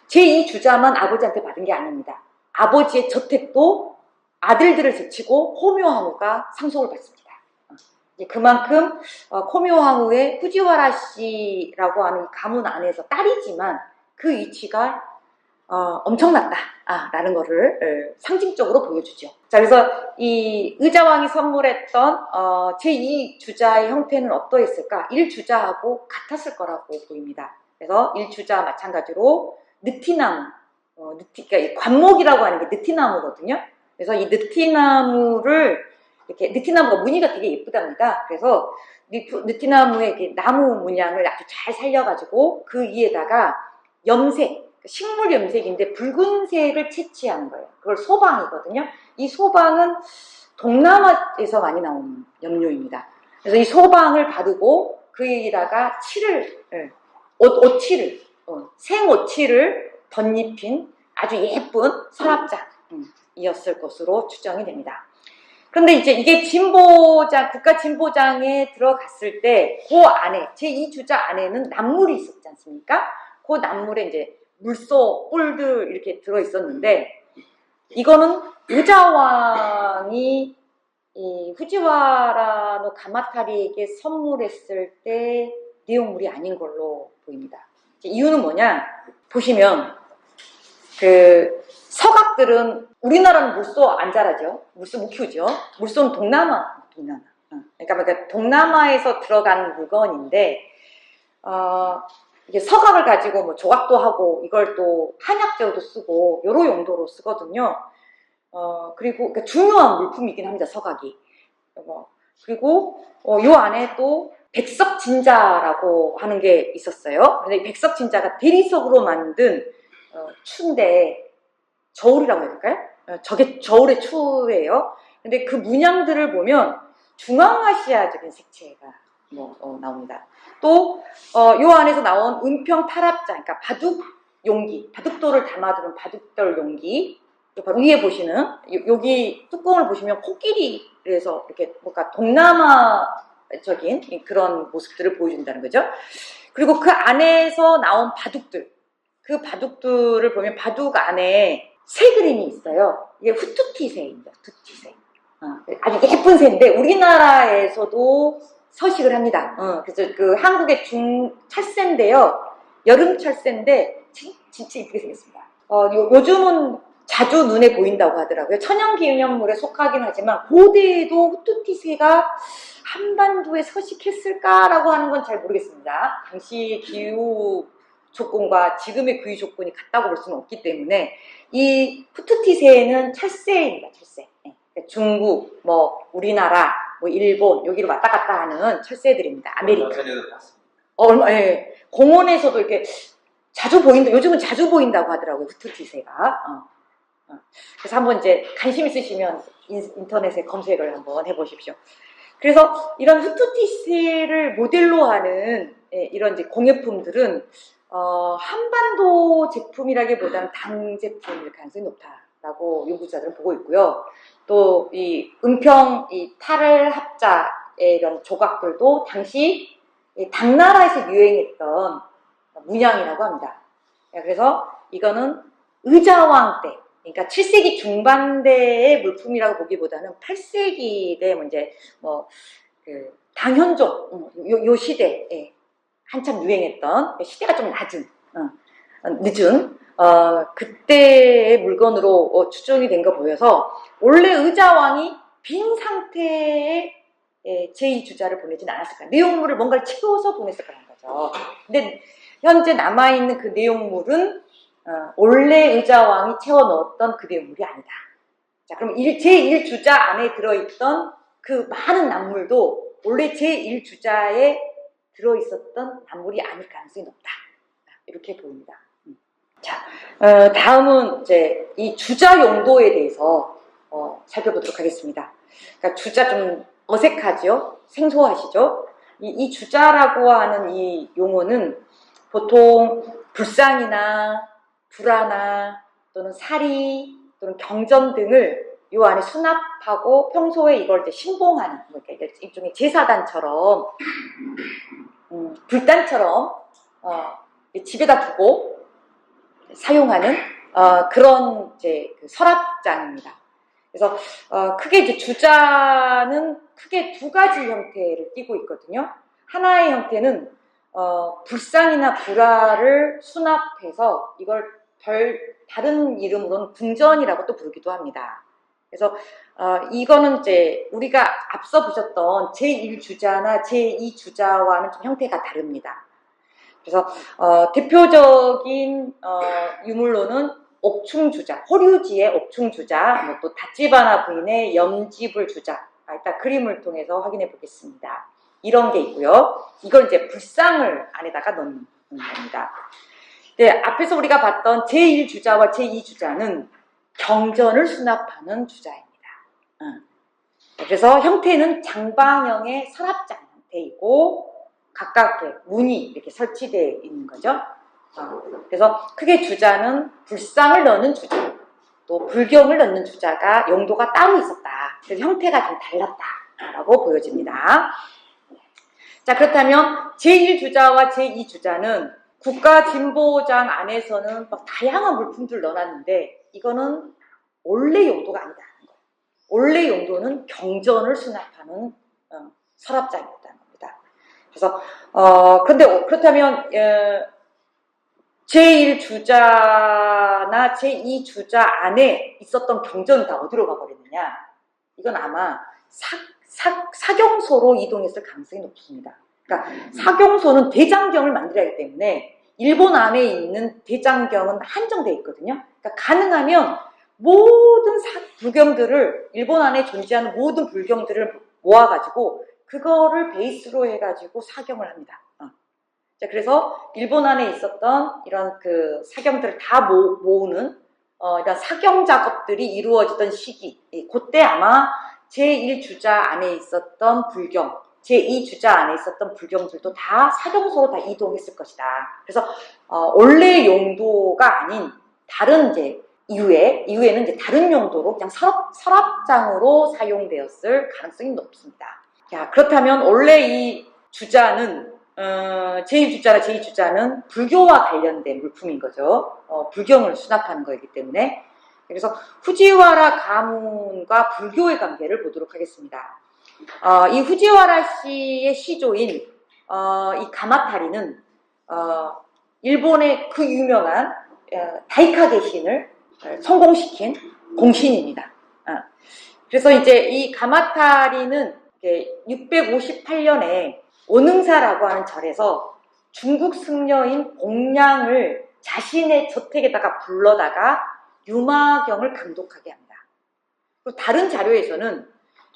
제2주자만 아버지한테 받은 게 아닙니다. 아버지의 저택도 아들들을 제치고 코묘항우가 상속을 받습니다. 그만큼 코묘항우의 후지와라 씨라고 하는 가문 안에서 딸이지만 그 위치가 엄청났다라는 것을 상징적으로 보여주죠. 자, 그래서 이 의자왕이 선물했던 제2주자의 형태는 어떠했을까? 1주자하고 같았을 거라고 보입니다. 그래서 1주자 마찬가지로 느티나무, 그러니까 관목이라고 하는 게 느티나무거든요. 그래서 이 느티나무를 이렇게, 느티나무가 무늬가 되게 예쁘답니다. 그래서 느티나무의 이렇게 나무 문양을 아주 잘 살려가지고 그 위에다가 염색, 식물 염색인데 붉은색을 채취한 거예요. 그걸 소방이거든요. 이 소방은 동남아에서 많이 나오는 염료입니다. 그래서 이 소방을 바르고 그 위에다가 옷칠을, 생옷칠을 덧입힌 아주 예쁜 서랍장이었을 것으로 추정이 됩니다. 그런데 이제 이게 국가 진보장에 들어갔을 때 그 안에, 제2주자 안에는 납물이 있었지 않습니까? 그 납물에 이제 물소, 뿔들 이렇게 들어있었는데, 이거는 의자왕이 이 후지와라 가마타리에게 선물했을 때 내용물이 아닌 걸로 보입니다. 이유는 뭐냐? 보시면 그 서각들은 우리나라는 물소 안 자라죠. 물소 못 키우죠. 물소는 동남아. 그러니까 동남아에서 들어간 물건인데 이게 서각을 가지고 뭐 조각도 하고 이걸 또 한약재로도 쓰고 여러 용도로 쓰거든요. 그리고 그러니까 중요한 물품이긴 합니다. 서각이. 그리고 요 안에 또 백석진자라고 하는 게 있었어요. 근데 이 백석진자가 대리석으로 만든 추인데 저울이라고 해야 될까요? 저게 저울의 추예요. 근데 그 문양들을 보면 중앙아시아적인 색채가 나옵니다. 또 요 안에서 나온 은평 탈압자, 그러니까 바둑 용기, 바둑돌을 담아두는 바둑돌 용기. 바로 위에 보시는 여기 뚜껑을 보시면 코끼리에서 이렇게 뭔가 동남아적인 그런 모습들을 보여준다는 거죠. 그리고 그 안에서 나온 바둑들, 그 바둑들을 보면 바둑 안에 새 그림이 있어요. 이게 후투티새입니다. 후투티새. 아주 예쁜 새인데 우리나라에서도 서식을 합니다. 그래서 그 한국의 철새인데요. 여름 철새인데 진짜 이쁘게 생겼습니다. 요즘은 자주 눈에 보인다고 하더라고요. 천연기념물에 속하긴 하지만 고대에도 후투티새가 한반도에 서식했을까라고 하는 건 잘 모르겠습니다. 당시 기후 조건과 지금의 기후 조건이 같다고 볼 수는 없기 때문에 이 후투티새는 철새입니다. 철새. 중국, 뭐 우리나라, 뭐 일본 여기로 왔다 갔다 하는 철새들입니다. 아메리카. 예. 공원에서도 이렇게 자주 보인다. 요즘은 자주 보인다고 하더라고요. 후투티새가. 그래서 한번 이제 관심 있으시면 인터넷에 검색을 한번 해보십시오. 그래서 이런 후투티새를 모델로 하는 이런 이제 공예품들은 한반도 제품이라기보다는 당 제품일 가능성이 높다라고 연구자들은 보고 있고요. 또 이 은평 이 탈합자의 이런 조각들도 당시 당나라에서 유행했던 문양이라고 합니다. 그래서 이거는 의자왕 때, 그러니까 7세기 중반대의 물품이라고 보기보다는 8세기에 이제 그 당현종 요 시대에 한참 유행했던 시대가 좀 늦은 그때의 물건으로 추정이 된 거 보여서 원래 의자왕이 빈 상태의 제2주자를 보내진 않았을까. 내용물을 뭔가를 채워서 보냈을 거라는 거죠. 근데 현재 남아있는 그 내용물은 원래 의자왕이 채워 넣었던 그 내용물이 아니다. 자, 그럼 제1주자 안에 들어있던 그 많은 납물도 원래 제1주자에 들어있었던 납물이 아닐 가능성이 높다. 이렇게 보입니다. 자, 다음은 이제 이 주자 용도에 대해서 살펴보도록 하겠습니다. 그러니까 주자 좀 어색하죠? 생소하시죠? 이 주자라고 하는 이 용어는 보통 불상이나 불화나 또는 사리 또는 경전 등을 요 안에 수납하고 평소에 이걸 이제 신봉하는 일종의 제사단처럼 불단처럼 집에다 두고 사용하는 그런 이제 그 서랍장입니다. 그래서 크게 이제 주자는 크게 두 가지 형태를 띠고 있거든요. 하나의 형태는 불상이나 불화를 수납해서 이걸 다른 이름으로는 궁전이라고 또 부르기도 합니다. 그래서 이거는 이제 우리가 앞서 보셨던 제1주자나 제2주자와는 좀 형태가 다릅니다. 그래서 대표적인 유물로는 옥충주자, 호류지의 옥충주자, 또 다찌바나 부인의 염지불주자, 일단 그림을 통해서 확인해 보겠습니다. 이런 게 있고요. 이걸 이제 불상을 안에다가 넣는 겁니다. 네, 앞에서 우리가 봤던 제1주자와 제2주자는 경전을 수납하는 주자입니다. 그래서 형태는 장방형의 서랍장 형태이고 가깝게 문이 이렇게 설치되어 있는 거죠. 그래서 크게 주자는 불상을 넣는 주자, 또 불경을 넣는 주자가 용도가 따로 있었다. 그래서 형태가 좀 달랐다라고 보여집니다. 자, 그렇다면 제1주자와 제2주자는 국가진보장 안에서는 막 다양한 물품들을 넣어놨는데 이거는 원래 용도가 아니다는 거예요. 원래 용도는 경전을 수납하는 서랍장이었다는 겁니다. 그래서 근데 그렇다면 제1주자나 제2주자 안에 있었던 경전은 다 어디로 가버렸느냐? 이건 아마 사경소로 이동했을 가능성이 높습니다. 그러니까 사경소는 대장경을 만들어야 하기 때문에 일본 안에 있는 대장경은 한정되어 있거든요. 그러니까 가능하면 모든 불경들을, 일본 안에 존재하는 모든 불경들을 모아가지고 그거를 베이스로 해가지고 사경을 합니다. 자, 그래서 일본 안에 있었던 이런 그 사경들을 다 모으는 이런 사경 작업들이 이루어지던 시기, 그때 아마 제1주자 안에 있었던 불경, 제2주자 안에 있었던 불경들도 다 사경소로 다 이동했을 것이다. 그래서 원래 용도가 아닌 다른 이제 이후에는 이제 다른 용도로 그냥 서랍장으로 사용되었을 가능성이 높습니다. 자, 그렇다면 원래 이 주자는 제1주자나 제2주자는 불교와 관련된 물품인 거죠. 불경을 수납하는 거이기 때문에. 그래서 후지와라 가문과 불교의 관계를 보도록 하겠습니다. 이 후지와라 씨의 시조인 이 가마타리는 일본의 그 유명한 다이카게 신을 성공시킨 공신입니다. 그래서 이제 이 가마타리는 658년에 오능사라고 하는 절에서 중국 승려인 공량을 자신의 저택에다가 불러다가 유마경을 감독하게 합니다. 그리고 다른 자료에서는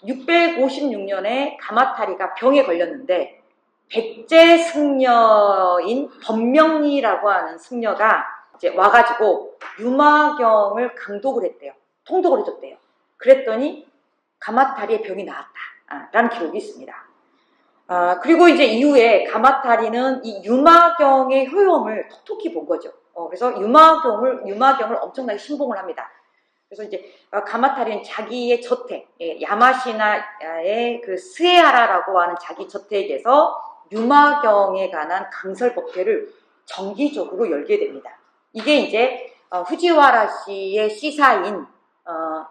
656년에 가마타리가 병에 걸렸는데 백제 승려인 법명리라고 하는 승려가 이제 와가지고 유마경을 강독을 했대요. 통독을 해줬대요. 그랬더니 가마타리의 병이 나았다라는 기록이 있습니다. 그리고 이제 이후에 가마타리는 이 유마경의 효용을 톡톡히 본 거죠. 그래서 유마경을 엄청나게 신봉을 합니다. 그래서 이제 가마타리는 자기의 저택, 야마시나의 그 스에하라라고 하는 자기 저택에서 유마경에 관한 강설 법회를 정기적으로 열게 됩니다. 이게 이제 후지와라 씨의 시사인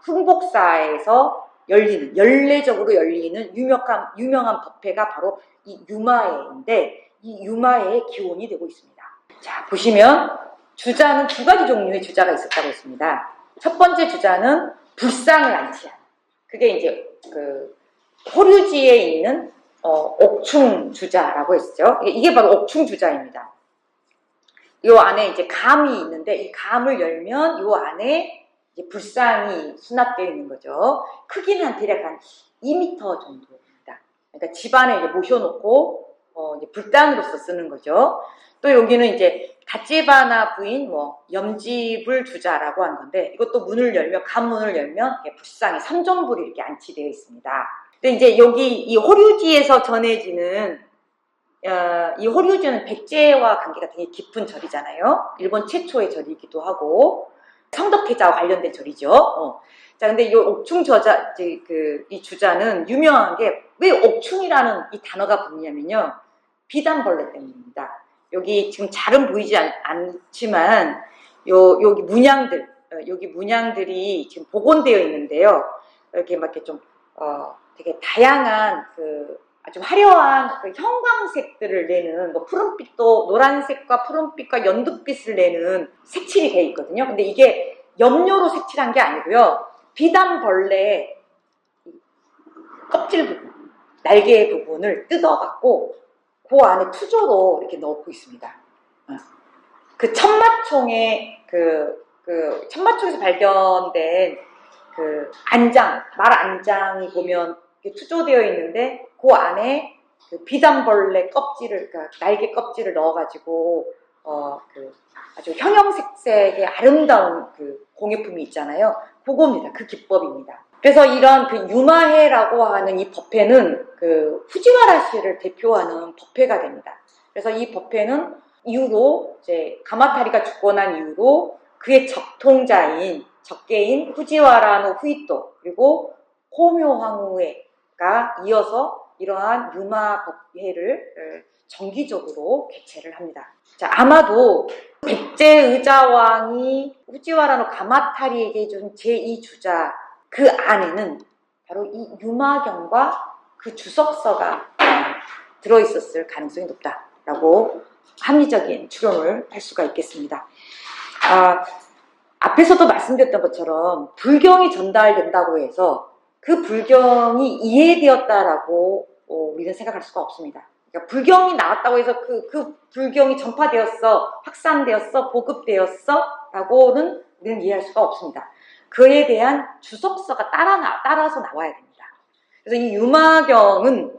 흥복사에서 연례적으로 열리는 유명한 법회가 바로 이 유마회인데, 이 유마회의 기원이 되고 있습니다. 자, 보시면 주자는 두 가지 종류의 주자가 있었다고 했습니다. 첫 번째 주자는 불상을 안치한, 그게 이제 그 호류지에 있는 옥충 주자라고 했죠. 이게 바로 옥충 주자입니다. 요 안에 이제 감이 있는데 이 감을 열면 요 안에 이제 불상이 수납되어 있는 거죠. 크기는 대략 한 2m 정도입니다. 그러니까 집안에 이제 모셔놓고 이제 불단으로서 쓰는 거죠. 또 여기는 이제 다찌바나 부인 염지불 주자라고 하는 건데, 이것도 문을 열면, 감문을 열면 불상이 삼존불이 이렇게 안치되어 있습니다. 근데 이제 여기 이 호류지에서 전해지는 이 호류지는 백제와 관계가 되게 깊은 절이잖아요. 일본 최초의 절이기도 하고 성덕태자와 관련된 절이죠. 자, 근데 이 옥충 이 주자는 유명한 게 왜 옥충이라는 이 단어가 붙냐면요, 비단벌레 때문입니다. 여기 지금 잘은 보이지 않지만 여기 문양들이 지금 복원되어 있는데요. 이렇게 막 이렇게 좀 되게 다양한 아주 화려한 형광색들을 내는 푸른빛도 노란색과 푸른빛과 연두빛을 내는 색칠이 되어 있거든요. 근데 이게 염료로 색칠한 게 아니고요, 비단벌레의 껍질 부분, 날개 부분을 뜯어갖고 그 안에 투조로 이렇게 넣고 있습니다. 그 천마총에 천마총에서 발견된 말 안장이 보면 투조되어 있는데 그 안에 비단벌레 껍질을, 그러니까 날개 껍질을 넣어가지고 아주 형형색색의 아름다운 공예품이 있잖아요. 그겁니다. 그 기법입니다. 그래서 이런 유마회라고 하는 이 법회는 후지와라 씨를 대표하는 법회가 됩니다. 그래서 이 법회는 이후로 이제 가마타리가 죽고 난 이후로 그의 적계인 후지와라노 후이토 그리고 호묘황후회가 이어서 이러한 유마법회를 정기적으로 개최를 합니다. 자, 아마도 백제의자왕이 후지와라노 가마타리에게 준 제2주자 그 안에는 바로 이 유마경과 그 주석서가 들어있었을 가능성이 높다라고 합리적인 추론을 할 수가 있겠습니다. 앞에서도 말씀드렸던 것처럼 불경이 전달된다고 해서 그 불경이 이해되었다라고 우리는 생각할 수가 없습니다. 그러니까 불경이 나왔다고 해서 그 불경이 전파되었어, 확산되었어, 보급되었어 라고는 우리는 이해할 수가 없습니다. 그에 대한 주석서가 따라서 나와야 됩니다. 그래서 이 유마경은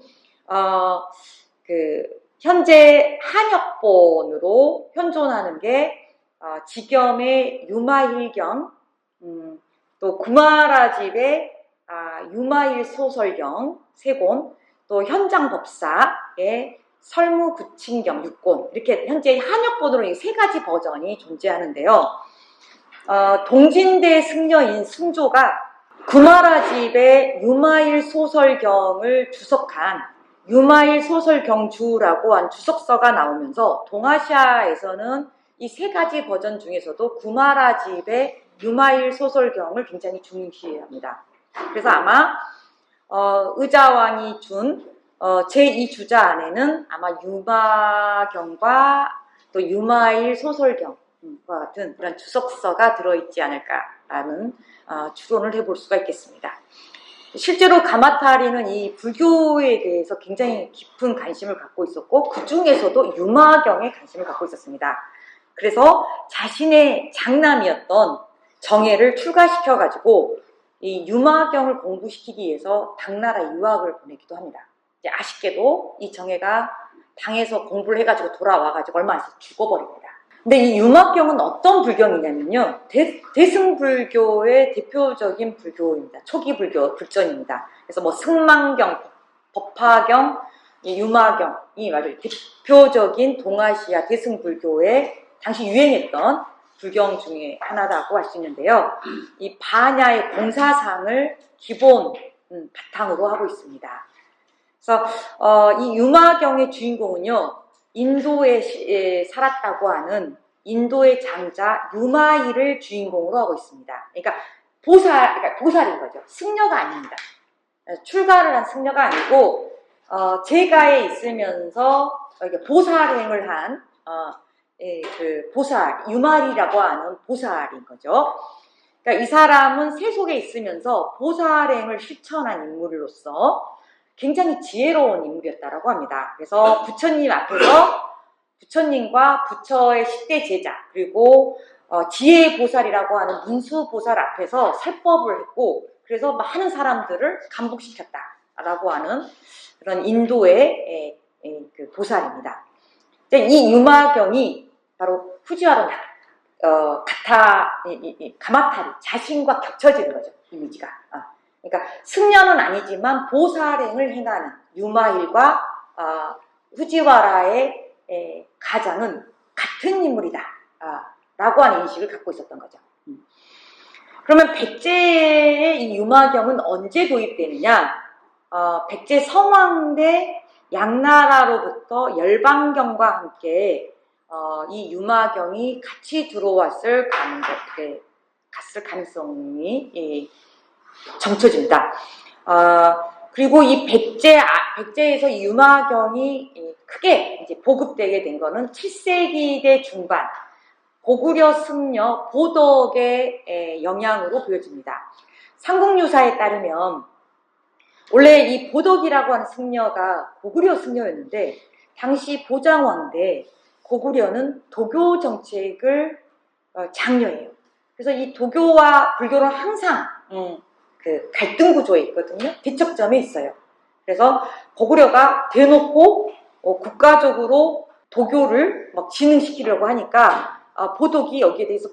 현재 한역본으로 현존하는 게 지겸의 유마일경, 또 구마라집의 유마일 소설경 3권, 또 현장법사의 설무구친경 6권, 이렇게 현재 한역본으로 이 3가지 버전이 존재하는데요. 동진대 승려인 승조가 구마라집의 유마일 소설경을 주석한 유마일 소설경주라고 한 주석서가 나오면서 동아시아에서는 이 3가지 버전 중에서도 구마라집의 유마일 소설경을 굉장히 중시합니다. 그래서 아마 의자왕이 준 제2주자 안에는 아마 유마경과 또 유마일 소설경과 같은 그런 주석서가 들어있지 않을까라는 추론을 해볼 수가 있겠습니다. 실제로 가마타리는 이 불교에 대해서 굉장히 깊은 관심을 갖고 있었고 그 중에서도 유마경에 관심을 갖고 있었습니다. 그래서 자신의 장남이었던 정예를 출가시켜가지고 이 유마경을 공부시키기 위해서 당나라 유학을 보내기도 합니다. 이제 아쉽게도 이 정예가 당에서 공부를 해가지고 돌아와가지고 얼마 안 있어서 죽어버립니다. 근데 이 유마경은 어떤 불경이냐면요. 대승불교의 대표적인 불교입니다. 초기 불전입니다. 그래서 뭐 승망경, 법화경, 유마경이 아주 대표적인 동아시아 대승불교의 당시 유행했던 불경 중에 하나라고 할 수 있는데요. 이 반야의 공사상을 기본 바탕으로 하고 있습니다. 그래서 이 유마경의 주인공은요. 인도에 살았다고 하는 인도의 장자 유마일을 주인공으로 하고 있습니다. 그러니까 보살인 거죠. 승려가 아닙니다. 출가를 한 승려가 아니고 제가에 있으면서 보살행을 한 그 보살, 유마일이라고 하는 보살인 거죠. 그러니까 이 사람은 세속에 있으면서 보살행을 실천한 인물로서 굉장히 지혜로운 인물이었다고 합니다. 그래서 부처님 앞에서 부처님과 부처의 10대 제자 그리고 지혜 보살이라고 하는 문수 보살 앞에서 설법을 했고 그래서 많은 사람들을 감복시켰다라고 하는 그런 인도의 그 보살입니다. 이 유마경이 바로 후지와로 가마타리 자신과 겹쳐지는 거죠. 이미지가. 그러니까 승려는 아니지만 보살행을 행하는 유마일과 후지와라의 가장은 같은 인물이다 라고 하는 인식을 갖고 있었던 거죠. 그러면 백제의 이 유마경은 언제 도입되느냐? 백제 성왕대 양나라로부터 열방경과 함께 이 유마경이 같이 들어왔을 가능성이 점쳐집니다. 그리고 이 백제에서 이 유마경이 크게 이제 보급되게 된 거는 7세기대 중반 고구려 승려 보덕의 영향으로 보여집니다. 삼국유사에 따르면 원래 이 보덕이라고 하는 승려가 고구려 승려였는데 당시 보장왕대 고구려는 도교 정책을 장려해요. 그래서 이 도교와 불교는 항상 그 갈등 구조에 있거든요. 대척점에 있어요. 그래서 고구려가 대놓고 국가적으로 도교를 막 진흥시키려고 하니까 보덕이 여기에 대해서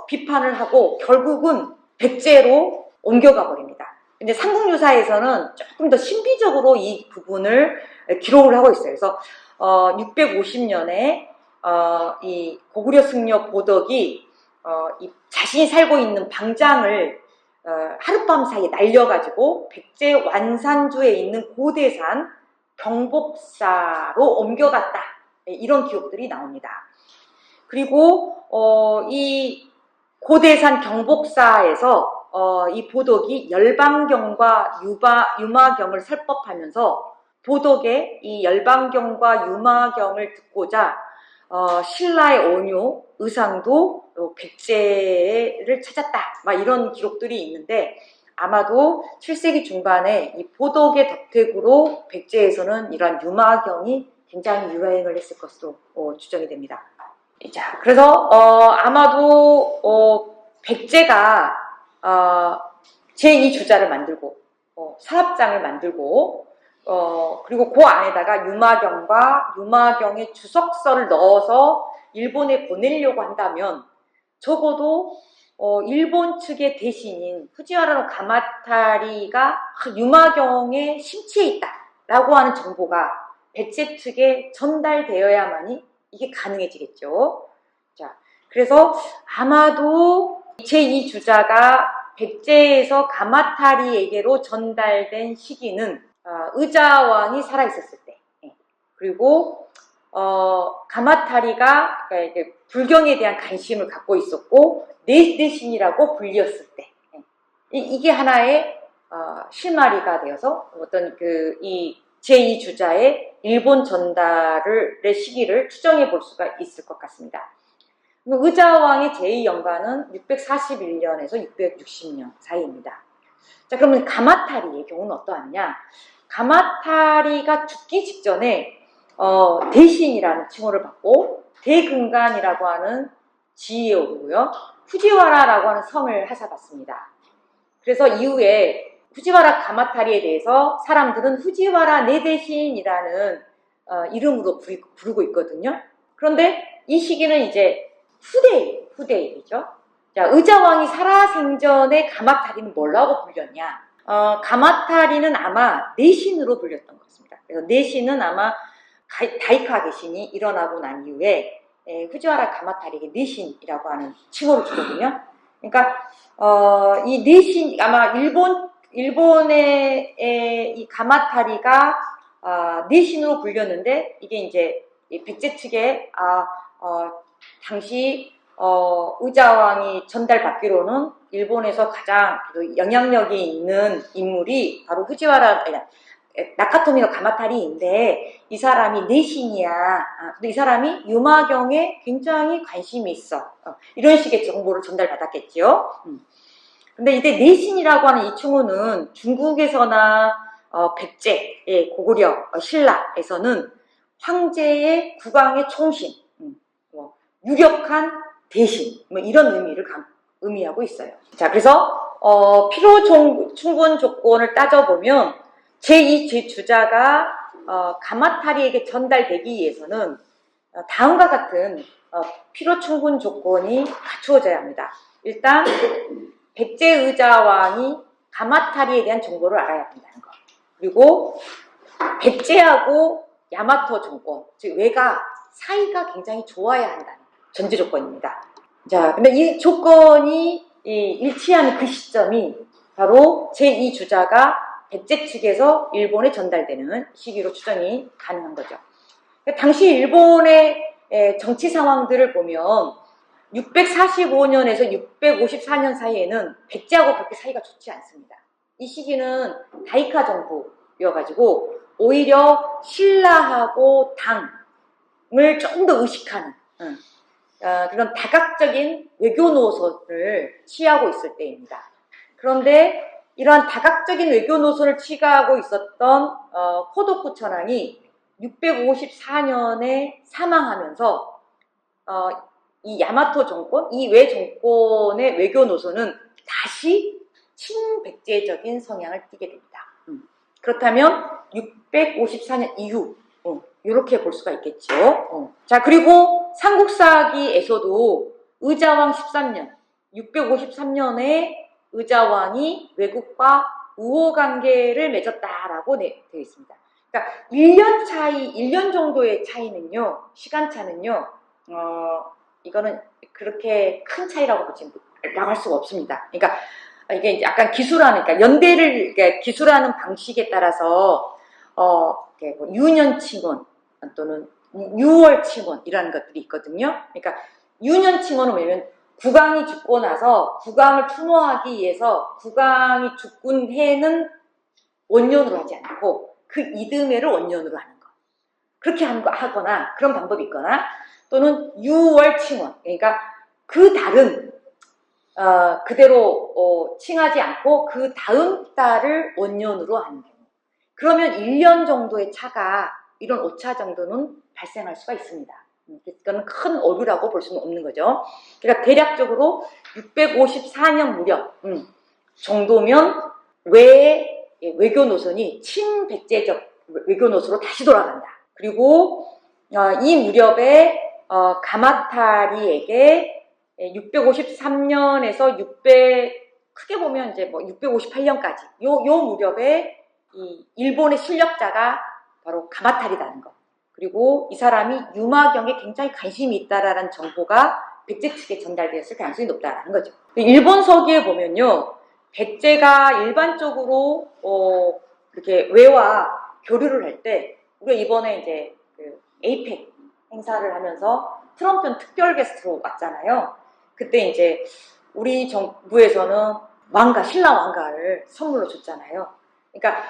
비판을 하고 결국은 백제로 옮겨가 버립니다. 근데 삼국유사에서는 조금 더 신비적으로 이 부분을 기록을 하고 있어요. 그래서 650년에 이 고구려 승려 보덕이 이 자신이 살고 있는 방장을 하룻밤 사이에 날려가지고 백제 완산주에 있는 고대산 경복사로 옮겨갔다. 이런 기록들이 나옵니다. 그리고 이 고대산 경복사에서 이 보독이 열방경과 유마경을 설법하면서 보독의 이 열방경과 유마경을 듣고자 신라의 원효 의상도 백제를 찾았다. 막 이런 기록들이 있는데 아마도 7세기 중반에 이 보독의 덕택으로 백제에서는 이러한 유마경이 굉장히 유행을 했을 것으로 추정이 됩니다. 자, 그래서 아마도 백제가 제2주자를 만들고 사합장을 만들고 그리고 그 안에다가 유마경과 유마경의 주석서를 넣어서 일본에 보내려고 한다면 적어도 일본 측의 대신인 후지와라 가마타리가 유마경에 심취해 있다라고 하는 정보가 백제 측에 전달되어야만이 이게 가능해지겠죠. 자, 그래서 아마도 제2주자가 백제에서 가마타리에게로 전달된 시기는 의자왕이 살아있었을 때, 그리고 가마타리가 그러니까 불경에 대한 관심을 갖고 있었고 내신이라고 불렸을 때, 이게 하나의 실마리가 되어서 어떤 이 제2주자의 일본 전달의 시기를 추정해 볼 수가 있을 것 같습니다. 의자왕의 제2연가는 641년에서 660년 사이입니다. 자, 그러면 가마타리의 경우는 어떠하냐? 가마타리가 죽기 직전에 대신이라는 칭호를 받고 대근간이라고 하는 지위에 오르고요. 후지와라라고 하는 성을 하사받습니다. 그래서 이후에 후지와라 가마타리에 대해서 사람들은 후지와라 내대신이라는 이름으로 부르고 있거든요. 그런데 이 시기는 이제 후대이죠. 자, 의자왕이 살아생전에 가마타리는 뭐라고 불렸냐? 가마타리는 아마 내신으로 불렸던 것 같습니다. 그래서 내신은 아마 다이카 개신이 일어나고 난 이후에 후지와라 가마타리에게 내신이라고 하는 칭호를 주거든요. 그러니까 이 내신 아마 일본의 이 가마타리가 내신으로 불렸는데 이게 이제 백제 측에 당시 의자왕이 전달받기로는 일본에서 가장 영향력이 있는 인물이 바로 후지와라 나카토미노 가마타리인데 이 사람이 내신이야. 근데 이 사람이 유마경에 굉장히 관심이 있어. 이런 식의 정보를 전달받았겠지요. 근데 이때 내신이라고 하는 이 칭호는 중국에서나 백제, 고구려, 신라에서는 황제의 국왕의 총신, 유력한 대신 이런 의미를 의미하고 있어요. 자, 그래서 필요 충분 조건을 따져보면 제2주자가 가마타리에게 전달되기 위해서는 다음과 같은 필요 충분 조건이 갖추어져야 합니다. 일단 백제 의자왕이 가마타리에 대한 정보를 알아야 한다는 것. 그리고 백제하고 야마토 정권, 즉 외가 사이가 굉장히 좋아야 한다는 전제 조건입니다. 자, 근데 이 조건이 일치하는 그 시점이 바로 제2주자가 백제 측에서 일본에 전달되는 시기로 추정이 가능한 거죠. 당시 일본의 정치 상황들을 보면 645년에서 654년 사이에는 백제하고 그렇게 사이가 좋지 않습니다. 이 시기는 다이카 정부여가지고 오히려 신라하고 당을 조금 더 의식하는 그런 다각적인 외교 노선을 취하고 있을 때입니다. 그런데 이러한 다각적인 외교 노선을 취하고 있었던 코도쿠 천황이 654년에 사망하면서 이 야마토 정권, 이 외 정권의 외교 노선은 다시 친백제적인 성향을 띠게 됩니다. 그렇다면 654년 이후 이렇게 볼 수가 있겠죠. 자, 그리고 삼국사기에서도 의자왕 13년, 653년에 의자왕이 외국과 우호관계를 맺었다라고 되어 있습니다. 그러니까 1년 차이, 1년 정도의 차이는요, 시간차는요, 이거는 그렇게 큰 차이라고 할 수가 없습니다. 그러니까 이게 약간 기술하는, 그러니까 연대를 기술하는 방식에 따라서 뭐 유년칭원 또는 6월 칭원이라는 것들이 있거든요. 그러니까 유년칭원은 뭐냐면 국왕이 죽고 나서 국왕을 추모하기 위해서 국왕이 죽은 해는 원년으로 하지 않고 그 이듬해를 원년으로 하는 거. 그렇게 하거나 그런 방법이 있거나 또는 유월 칭원. 그러니까 그 달은 그대로 칭하지 않고 그 다음 달을 원년으로 하는 경우. 그러면 1년 정도의 차가 이런 오차 정도는 발생할 수가 있습니다. 그건 큰 오류라고 볼 수는 없는 거죠. 그러니까 대략적으로 654년 무렵 정도면 외교 노선이 친백제적 외교 노선으로 다시 돌아간다. 그리고 이 무렵에 가마타리에게 653년에서 크게 보면 이제 뭐 658년까지 요 무렵에 이 일본의 실력자가 바로 가마타리라는 것. 그리고 이 사람이 유마경에 굉장히 관심이 있다라는 정보가 백제 측에 전달되었을 가능성이 높다라는 거죠. 일본 서기에 보면요, 백제가 일반적으로 이렇게 외와 교류를 할 때, 우리가 이번에 이제 그 에이펙 행사를 하면서 트럼프 특별 게스트로 왔잖아요. 그때 이제 우리 정부에서는 신라 왕가를 선물로 줬잖아요. 그러니까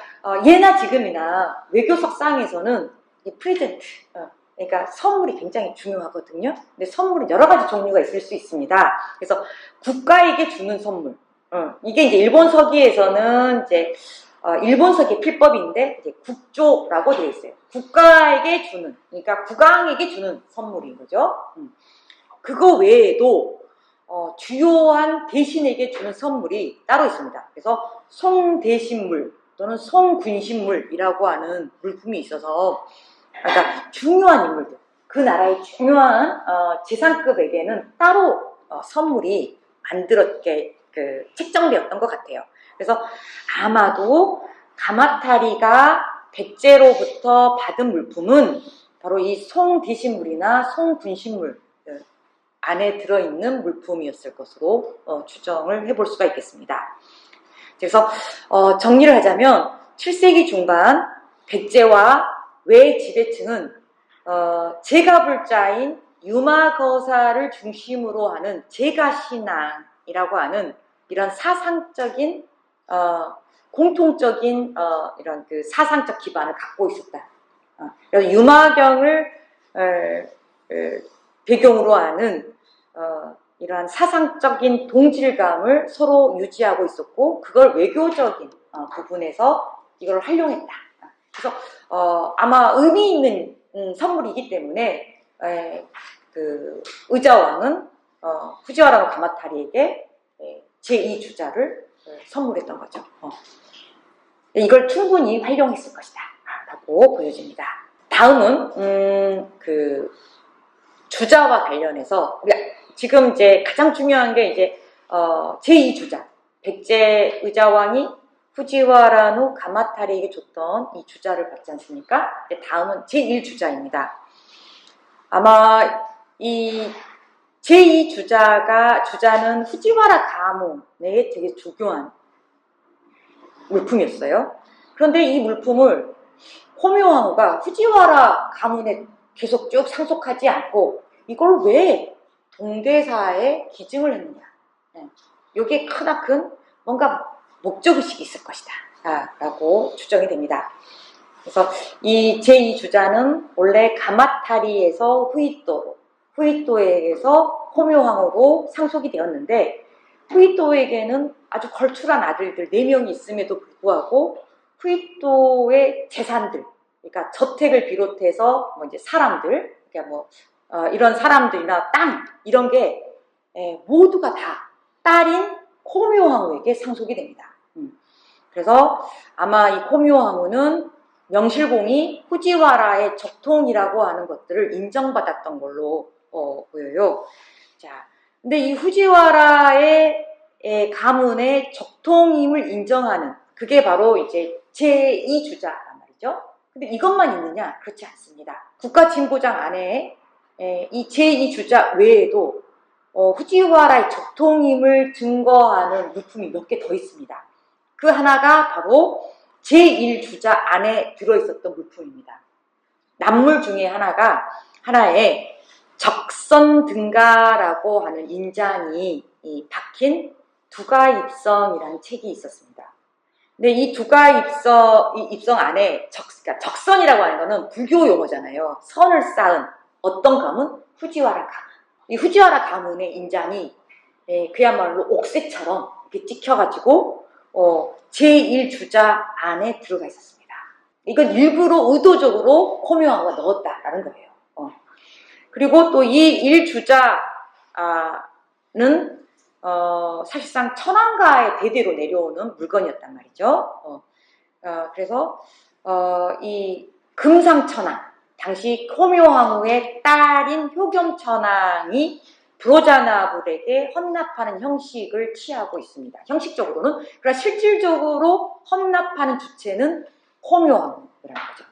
예나 지금이나 외교석상에서는 이 프레젠트, 그러니까 선물이 굉장히 중요하거든요. 근데 선물은 여러 가지 종류가 있을 수 있습니다. 그래서 국가에게 주는 선물, 이게 이제 일본 서기에서는 이제 일본 서기 필법인데 이제 국조라고 되어 있어요. 국가에게 주는, 그러니까 국왕에게 주는 선물인 거죠. 그거 외에도 주요한 대신에게 주는 선물이 따로 있습니다. 그래서 송대신물 또는 송군신물이라고 하는 물품이 있어서, 그러니까 중요한 인물들, 그 나라의 중요한 재산급에게는 따로 선물이 책정되었던 것 같아요. 그래서 아마도 가마타리가 백제로부터 받은 물품은 바로 이 송대신물이나 송군신물 안에 들어있는 물품이었을 것으로 추정을 해볼 수가 있겠습니다. 그래서 정리를 하자면 7세기 중반 백제와 외지배층은 제가불자인 유마거사를 중심으로 하는 제가신앙이라고 하는 이런 사상적인 공통적인 이런 그 사상적 기반을 갖고 있었다. 그래서 유마경을 배경으로 하는 이러한 사상적인 동질감을 서로 유지하고 있었고, 그걸 외교적인 부분에서 이걸 활용했다. 그래서 아마 의미 있는 선물이기 때문에 그 의자왕은 후지와라 가마타리에게 제2주자를 선물했던 거죠. 이걸 충분히 활용했을 것이다 라고 보여집니다. 다음은 그 주자와 관련해서 지금 이제 가장 중요한 게 이제 제2주자, 백제 의자왕이 후지와라노 가마타리에게 줬던 이 주자를 받지 않습니까? 다음은 제1주자입니다. 아마 이 제2주자는 후지와라 가문에 되게 중요한 물품이었어요. 그런데 이 물품을 호묘왕후가 후지와라 가문에 계속 쭉 상속하지 않고 이걸 왜 동대사에 기증을 했느냐. 이게 크나큰 뭔가 목적의식이 있을 것이다 라고 추정이 됩니다. 그래서 이 제2주자는 원래 가마타리에서 후이토에게서 호묘왕후로 상속이 되었는데, 후이토에게는 아주 걸출한 아들들 4명이 있음에도 불구하고 후이토의 재산들, 그러니까 저택을 비롯해서 뭐 이제 사람들, 그러니까 뭐 이런 사람들이나 땅 이런 게 모두가 다 딸인 호묘왕후에게 상속이 됩니다. 그래서 아마 이 호묘왕후는 명실공히 후지와라의 적통이라고 하는 것들을 인정받았던 걸로 보여요. 자, 근데 이 후지와라의 가문의 적통임을 인정하는 그게 바로 이제 제2주자란 말이죠. 근데 이것만 있느냐? 그렇지 않습니다. 국가진보장 안에 이 제2주자 외에도 후지와라의 적통임을 증거하는 물품이 몇 개 더 있습니다. 그 하나가 바로 제1주자 안에 들어있었던 물품입니다. 남물 중에 하나에 적선등가라고 하는 인장이 박힌 두가입성이라는 책이 있었습니다. 근데 이 두가입성 안에 그러니까 적선이라고 하는 거는 불교 용어잖아요. 선을 쌓은 어떤 가문? 후지와라 가문. 이 후지와라 가문의 인장이 그야말로 옥새처럼 이렇게 찍혀가지고 제1주자 안에 들어가 있었습니다. 이건 일부러 의도적으로 코미오하고가 넣었다라는 거예요. 그리고 또 이 1주자는 사실상 천황가의 대대로 내려오는 물건이었단 말이죠. 그래서 이 금상천황, 당시 코미오하무의 딸인 효겸천황이 브로자나불에게 헌납하는 형식을 취하고 있습니다. 형식적으로는. 그러나 실질적으로 헌납하는 주체는 코미오하무라는 거죠.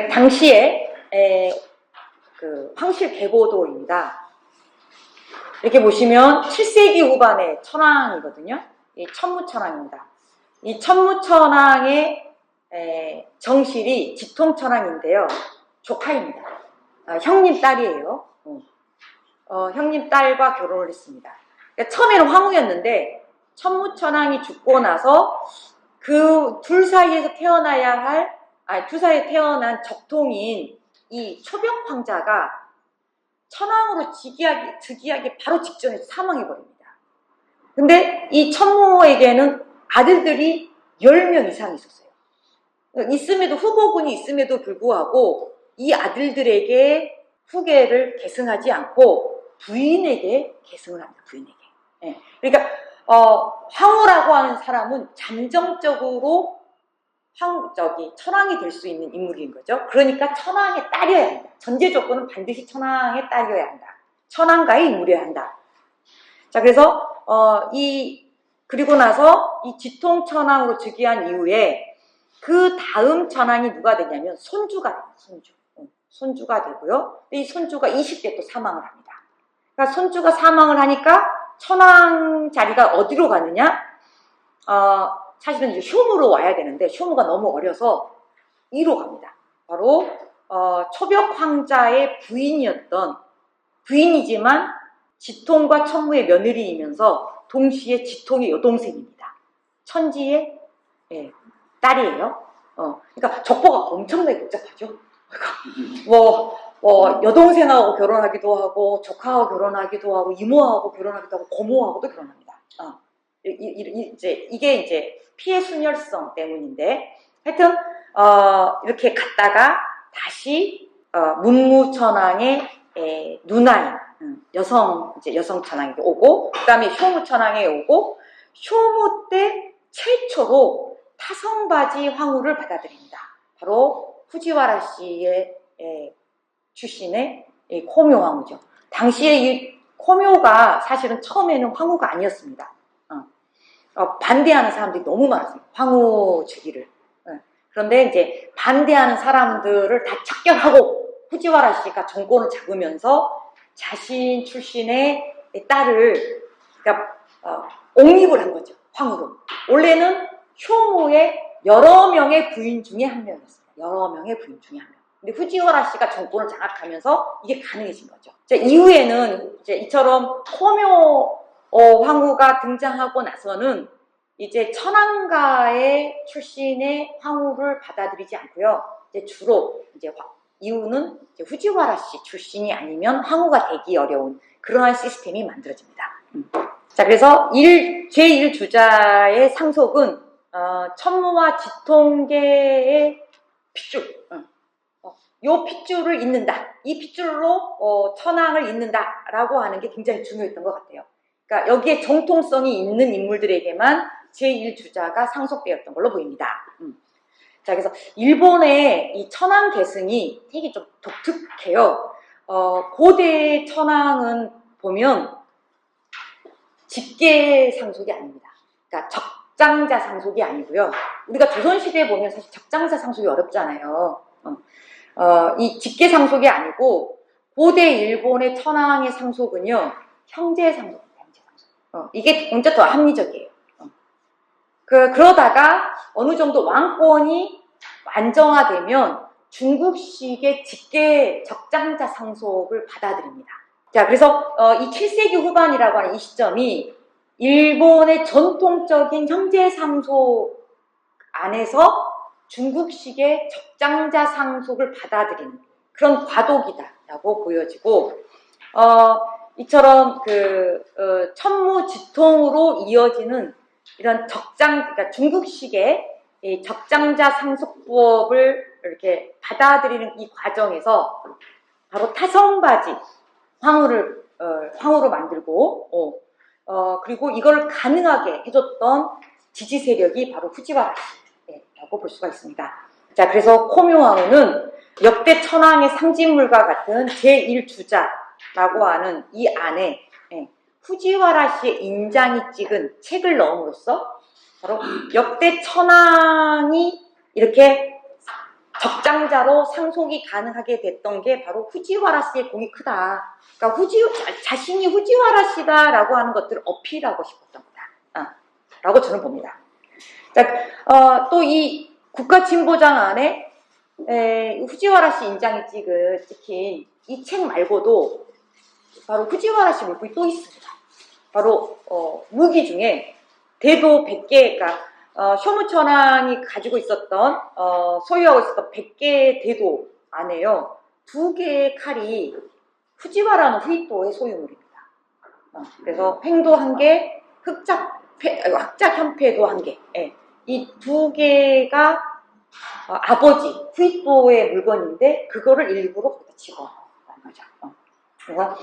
당시에 그 황실계보도입니다. 이렇게 보시면 7세기 후반의 천황이거든요. 이 천무천황입니다. 이 천무천황의 정실이 지통천황인데요. 조카입니다. 형님 딸이에요. 형님 딸과 결혼을 했습니다. 그러니까 처음에는 황후였는데 천무천황이 죽고 나서 그 둘 사이에서 둘 사이에 태어난 적통인 이 초벽 황자가 천황으로 즉위하기 바로 직전에 사망해버립니다. 근데 이 천무에게는 아들들이 10명 이상 있었어요. 후보군이 있음에도 불구하고 이 아들들에게 후계를 계승하지 않고 부인에게 계승을 합니다. 부인에게. 그러니까 황후라고 하는 사람은 잠정적으로 천황이 될 수 있는 인물인 거죠. 그러니까 천황의 딸이어야 한다. 전제 조건은 반드시 천황의 딸이어야 한다. 천황가의 인물이어야 한다. 자, 그래서 그리고 나서 이 지통천황으로 즉위한 이후에 그 다음 천황이 누가 되냐면 손주가 됩니다. 손주가 되고요. 이 손주가 20대 또 사망을 합니다. 그러니까 손주가 사망을 하니까 천황 자리가 어디로 가느냐? 사실은 이제 효무로 와야 되는데 효무가 너무 어려서 이로 갑니다. 바로 초벽 황자의 부인이지만 지통과 천무의 며느리이면서 동시에 지통의 여동생입니다. 천지의 딸이에요. 그러니까 족보가 엄청나게 복잡하죠. 여동생하고 결혼하기도 하고 조카하고 결혼하기도 하고 이모하고 결혼하기도 하고 고모하고도 결혼합니다. 이게 피해 순혈성 때문인데 하여튼 이렇게 갔다가 다시 문무천황의 누나인 여성 천황에게 오고 그다음에 효무 천황에 오고 효무 때 최초로 타성바지 황후를 받아들입니다. 바로 후지와라 씨의 출신의 코묘 황후죠. 당시에 이 코묘가 사실은 처음에는 황후가 아니었습니다. 반대하는 사람들이 너무 많았어요. 황후 즉위를. 그런데 이제 반대하는 사람들을 다 척결하고 후지와라 씨가 정권을 잡으면서 자신 출신의 딸을 옹립을 한 거죠. 황후로. 원래는 효무의 여러 명의 부인 중에 한 명이었습니다. 여러 명의 부인 중에 한 명. 근데 후지와라 씨가 정권을 장악하면서 이게 가능해진 거죠. 이후에는 이제 이처럼 코묘 황후가 등장하고 나서는 이제 천황가의 출신의 황후를 받아들이지 않고요. 이제 주로 이후는 이제 후지와라 씨 출신이 아니면 황후가 되기 어려운 그러한 시스템이 만들어집니다. 자, 그래서 제1주자의 상속은 천무와 지통계의 핏줄, 요 핏줄을 잇는다. 이 핏줄로 천황을 잇는다라고 하는 게 굉장히 중요했던 것 같아요. 그러니까 여기에 정통성이 있는 인물들에게만 제1주자가 상속되었던 걸로 보입니다. 자, 그래서 일본의 이 천황 계승이 되게 좀 독특해요. 고대 천황은 보면 직계 상속이 아닙니다. 그러니까 적장자 상속이 아니고요. 우리가 조선시대에 보면 사실 적장자 상속이 어렵잖아요. 이 직계 상속이 아니고 고대 일본의 천황의 상속은요, 형제 상속입니다. 형제 상속. 이게 먼저 더 합리적이에요. 그러다가 어느 정도 왕권이 안정화되면 중국식의 직계 적장자 상속을 받아들입니다. 자, 그래서 이 7세기 후반이라고 하는 이 시점이 일본의 전통적인 형제 상속 안에서 중국식의 적장자 상속을 받아들이는 그런 과도기다라고 보여지고, 이처럼 천무지통으로 이어지는 이런 그러니까 중국식의 이 적장자 상속법을 이렇게 받아들이는 이 과정에서 바로 타성바지 황후로 만들고, 그리고 이걸 가능하게 해줬던 지지 세력이 바로 후지와라시라고 볼 수가 있습니다. 자, 그래서 코묘황후는 역대 천황의 상징물과 같은 제1주자라고 하는 이 안에 후지와라 씨의 인장이 찍은 책을 넣음으로써 바로 역대 천황이 이렇게 적장자로 상속이 가능하게 됐던 게 바로 후지와라 씨의 공이 크다. 그러니까 자신이 후지와라 씨다라고 하는 것들을 어필하고 싶었던 거다. 라고 저는 봅니다. 자, 또 이 국가진보장 안에 후지와라 씨 인장이 찍힌 이 책 말고도 바로 후지와라 씨 물품이 또 있습니다. 바로 무기 중에 대도 100개, 그러니까 쇼무천왕이 가지고 있었던 소유하고 있었던 100개의 대도 안에요 2개의 칼이 후지와라는 후이토의 소유물입니다. 그래서 횡도 1개, 흑작 현패도 1개. 이 2개가 아버지 후이토의 물건인데 그거를 일부러 거기다 집어넣은 거죠. 그래서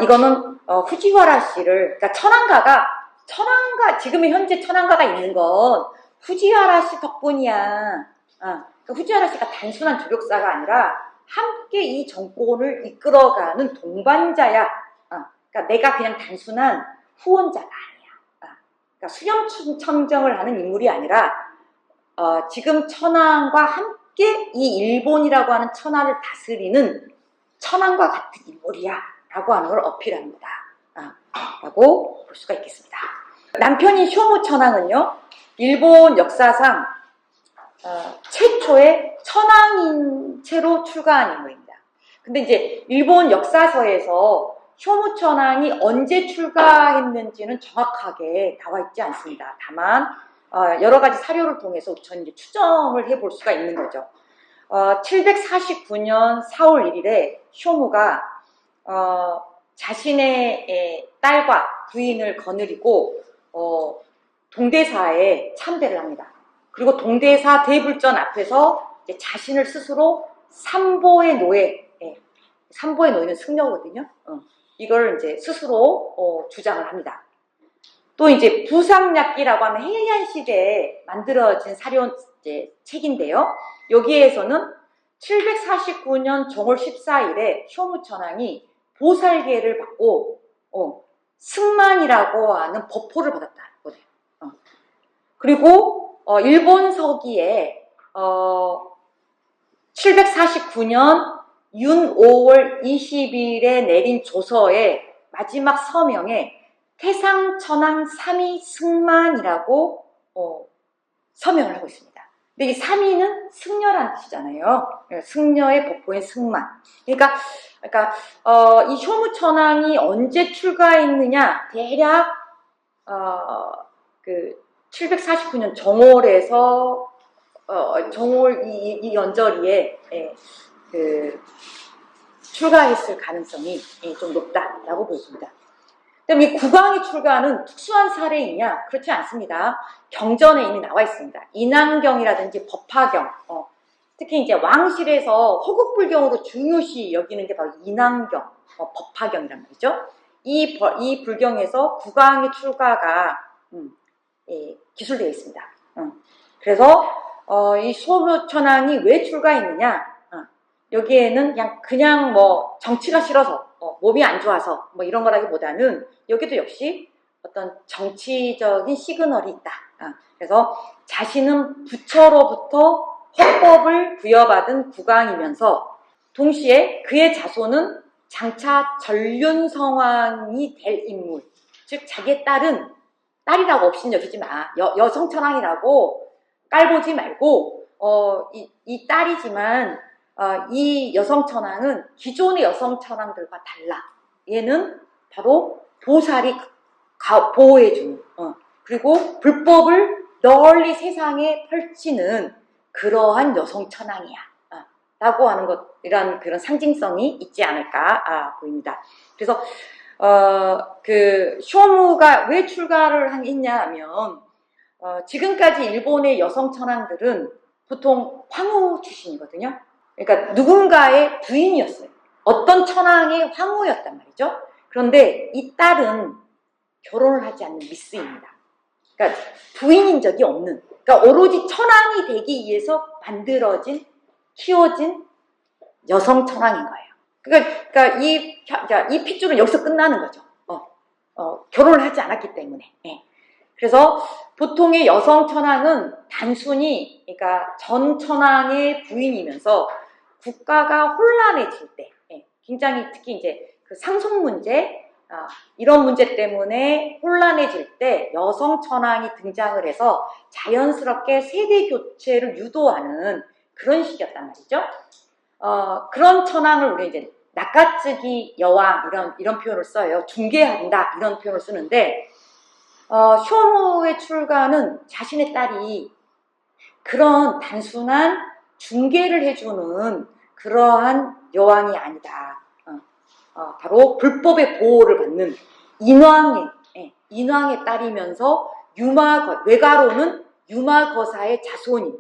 이거는 후지와라 씨를, 그러니까 지금의 현재 천황가가 있는 건 후지와라 씨 덕분이야. 그러니까 후지와라 씨가 단순한 조력사가 아니라 함께 이 정권을 이끌어가는 동반자야. 그러니까 내가 그냥 단순한 후원자가 아니야. 그러니까 수렴청정을 하는 인물이 아니라 지금 천황과 함께 이 일본이라고 하는 천하를 다스리는 천황과 같은 인물이야 라고 하는 걸 어필하는 거다 라고 볼 수가 있겠습니다. 남편인 쇼무 천황은요 일본 역사상 최초의 천황인 채로 출가한 인물입니다. 근데 이제 일본 역사서에서 쇼무 천황이 언제 출가했는지는 정확하게 나와 있지 않습니다. 다만 여러 가지 사료를 통해서 저는 이제 추정을 해볼 수가 있는 거죠. 749년 4월 1일에 쇼무가 자신의 딸과 부인을 거느리고 동대사에 참배를 합니다. 그리고 동대사 대불전 앞에서 이제 자신을 스스로 삼보의 노예, 삼보의 노예는 승려거든요. 이걸 이제 스스로 주장을 합니다. 또 이제 부상약기라고 하는 해안 시대에 만들어진 사료 책인데요. 여기에서는 749년 정월 14일에 쇼무 천황이 보살계를 받고 승만이라고 하는 법호를 받았다. 그리고 일본 서기에 749년 윤 5월 20일에 내린 조서의 마지막 서명에 태상천황 3위 승만이라고 서명을 하고 있습니다. 근데 이 3위는 승려라는 뜻이잖아요. 승려의 법호인 승만. 그러니까 이 쇼무천황이 언제 출가했느냐, 대략 749년 정월에서 정월 이 연저리에 출가했을 가능성이 좀 높다라고 보여집니다. 그럼 이 국왕이 출가하는 특수한 사례이냐? 그렇지 않습니다. 경전에 이미 나와 있습니다. 인왕경이라든지 법화경, 특히 이제 왕실에서 호국불경으로 중요시 여기는 게 바로 인왕경, 법화경이란 말이죠. 이 불경에서 국왕의 출가가 기술되어 있습니다. 그래서 이 쇼무천황이 왜 출가했느냐? 여기에는 그냥 뭐 정치가 싫어서 몸이 안 좋아서 뭐 이런 거라기보다는 여기도 역시 어떤 정치적인 시그널이 있다. 그래서 자신은 부처로부터 헌법을 부여받은 국왕이면서 동시에 그의 자손은 장차 전륜성왕이 될 인물, 즉 자기의 딸이라고 없인 여기지 마. 여성천왕이라고 깔보지 말고 이 딸이지만 이 여성천왕은 기존의 여성천왕들과 달라. 얘는 바로 보살이 보호해주는, 그리고 불법을 널리 세상에 펼치는 그러한 여성 천황이야. 라고 하는 것, 이런 그런 상징성이 있지 않을까 보입니다. 그래서 그 쇼무가 왜 출가를 했냐 하면 지금까지 일본의 여성 천황들은 보통 황후 출신이거든요. 그러니까 누군가의 부인이었어요. 어떤 천황의 황후였단 말이죠. 그런데 이 딸은 결혼을 하지 않는 미스입니다. 그러니까 부인인 적이 없는, 그러니까 오로지 천황이 되기 위해서 만들어진, 키워진 여성 천황인 거예요. 그러니까 이 핏줄은 여기서 끝나는 거죠. 결혼을 하지 않았기 때문에. 예. 그래서 보통의 여성 천황은 단순히, 그러니까 전 천황의 부인이면서 국가가 혼란해질 때, 예. 굉장히 특히 이제 그 상속 문제, 이런 문제 때문에 혼란해질 때 여성 천황이 등장을 해서 자연스럽게 세대 교체를 유도하는 그런 시기였단 말이죠. 그런 천황을 우리 이제 낚아쓰기 여왕 이런 표현을 써요. 중계한다 이런 표현을 쓰는데 쇼무의 출가는 자신의 딸이 그런 단순한 중계를 해주는 그러한 여왕이 아니다. 바로 불법의 보호를 받는 인왕의 딸이면서 외가로는 유마거사의 자손인,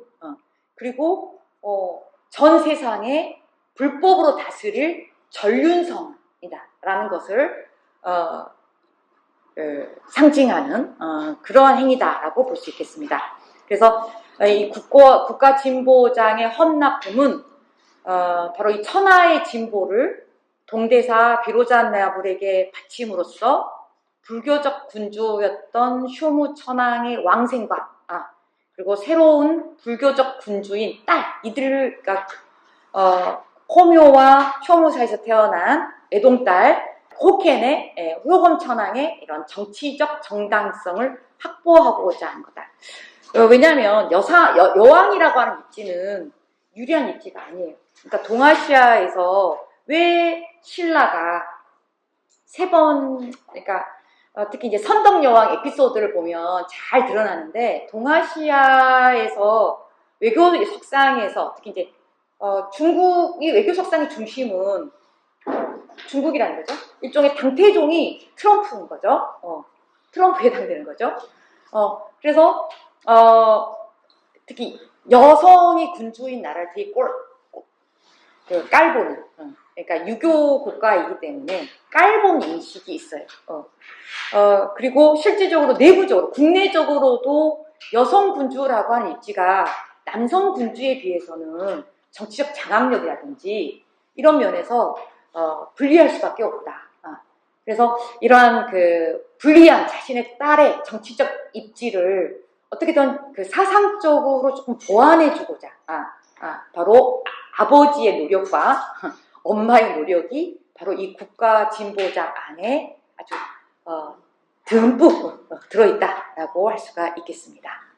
그리고 전 세상에 불법으로 다스릴 전륜성이다라는 것을 상징하는 그러한 행위다라고 볼 수 있겠습니다. 그래서 이 국가 진보장의 헌납품은 바로 이 천하의 진보를 동대사 비로자나불에게 바침으로써 불교적 군주였던 쇼무 천황의 왕생과 그리고 새로운 불교적 군주인 딸, 그러니까 호묘와 쇼무 사이에서 태어난 외동딸 호켄의 효검 천황의 이런 정치적 정당성을 확보하고자 한 거다. 왜냐하면 여왕이라고 하는 입지는 유리한 입지가 아니에요. 그러니까 동아시아에서 왜 신라가 그러니까 특히 이제 선덕여왕 에피소드를 보면 잘 드러나는데, 동아시아에서 외교 석상에서 특히 이제 중국이 외교 석상의 중심은 중국이라는 거죠. 일종의 당태종이 트럼프인 거죠. 트럼프에 해당되는 거죠. 그래서 특히 여성이 군주인 나라를 되게 깔보는, 그러니까 유교 국가이기 때문에 깔본 인식이 있어요. 그리고 실질적으로 내부적으로 국내적으로도 여성 군주라고 하는 입지가 남성 군주에 비해서는 정치적 장악력이라든지 이런 면에서 불리할 수밖에 없다. 그래서 이러한 그 불리한 자신의 딸의 정치적 입지를 어떻게든 그 사상적으로 조금 보완해주고자 바로 아버지의 노력과 엄마의 노력이 바로 이 국가 진보장 안에 아주 듬뿍 들어있다라고 할 수가 있겠습니다.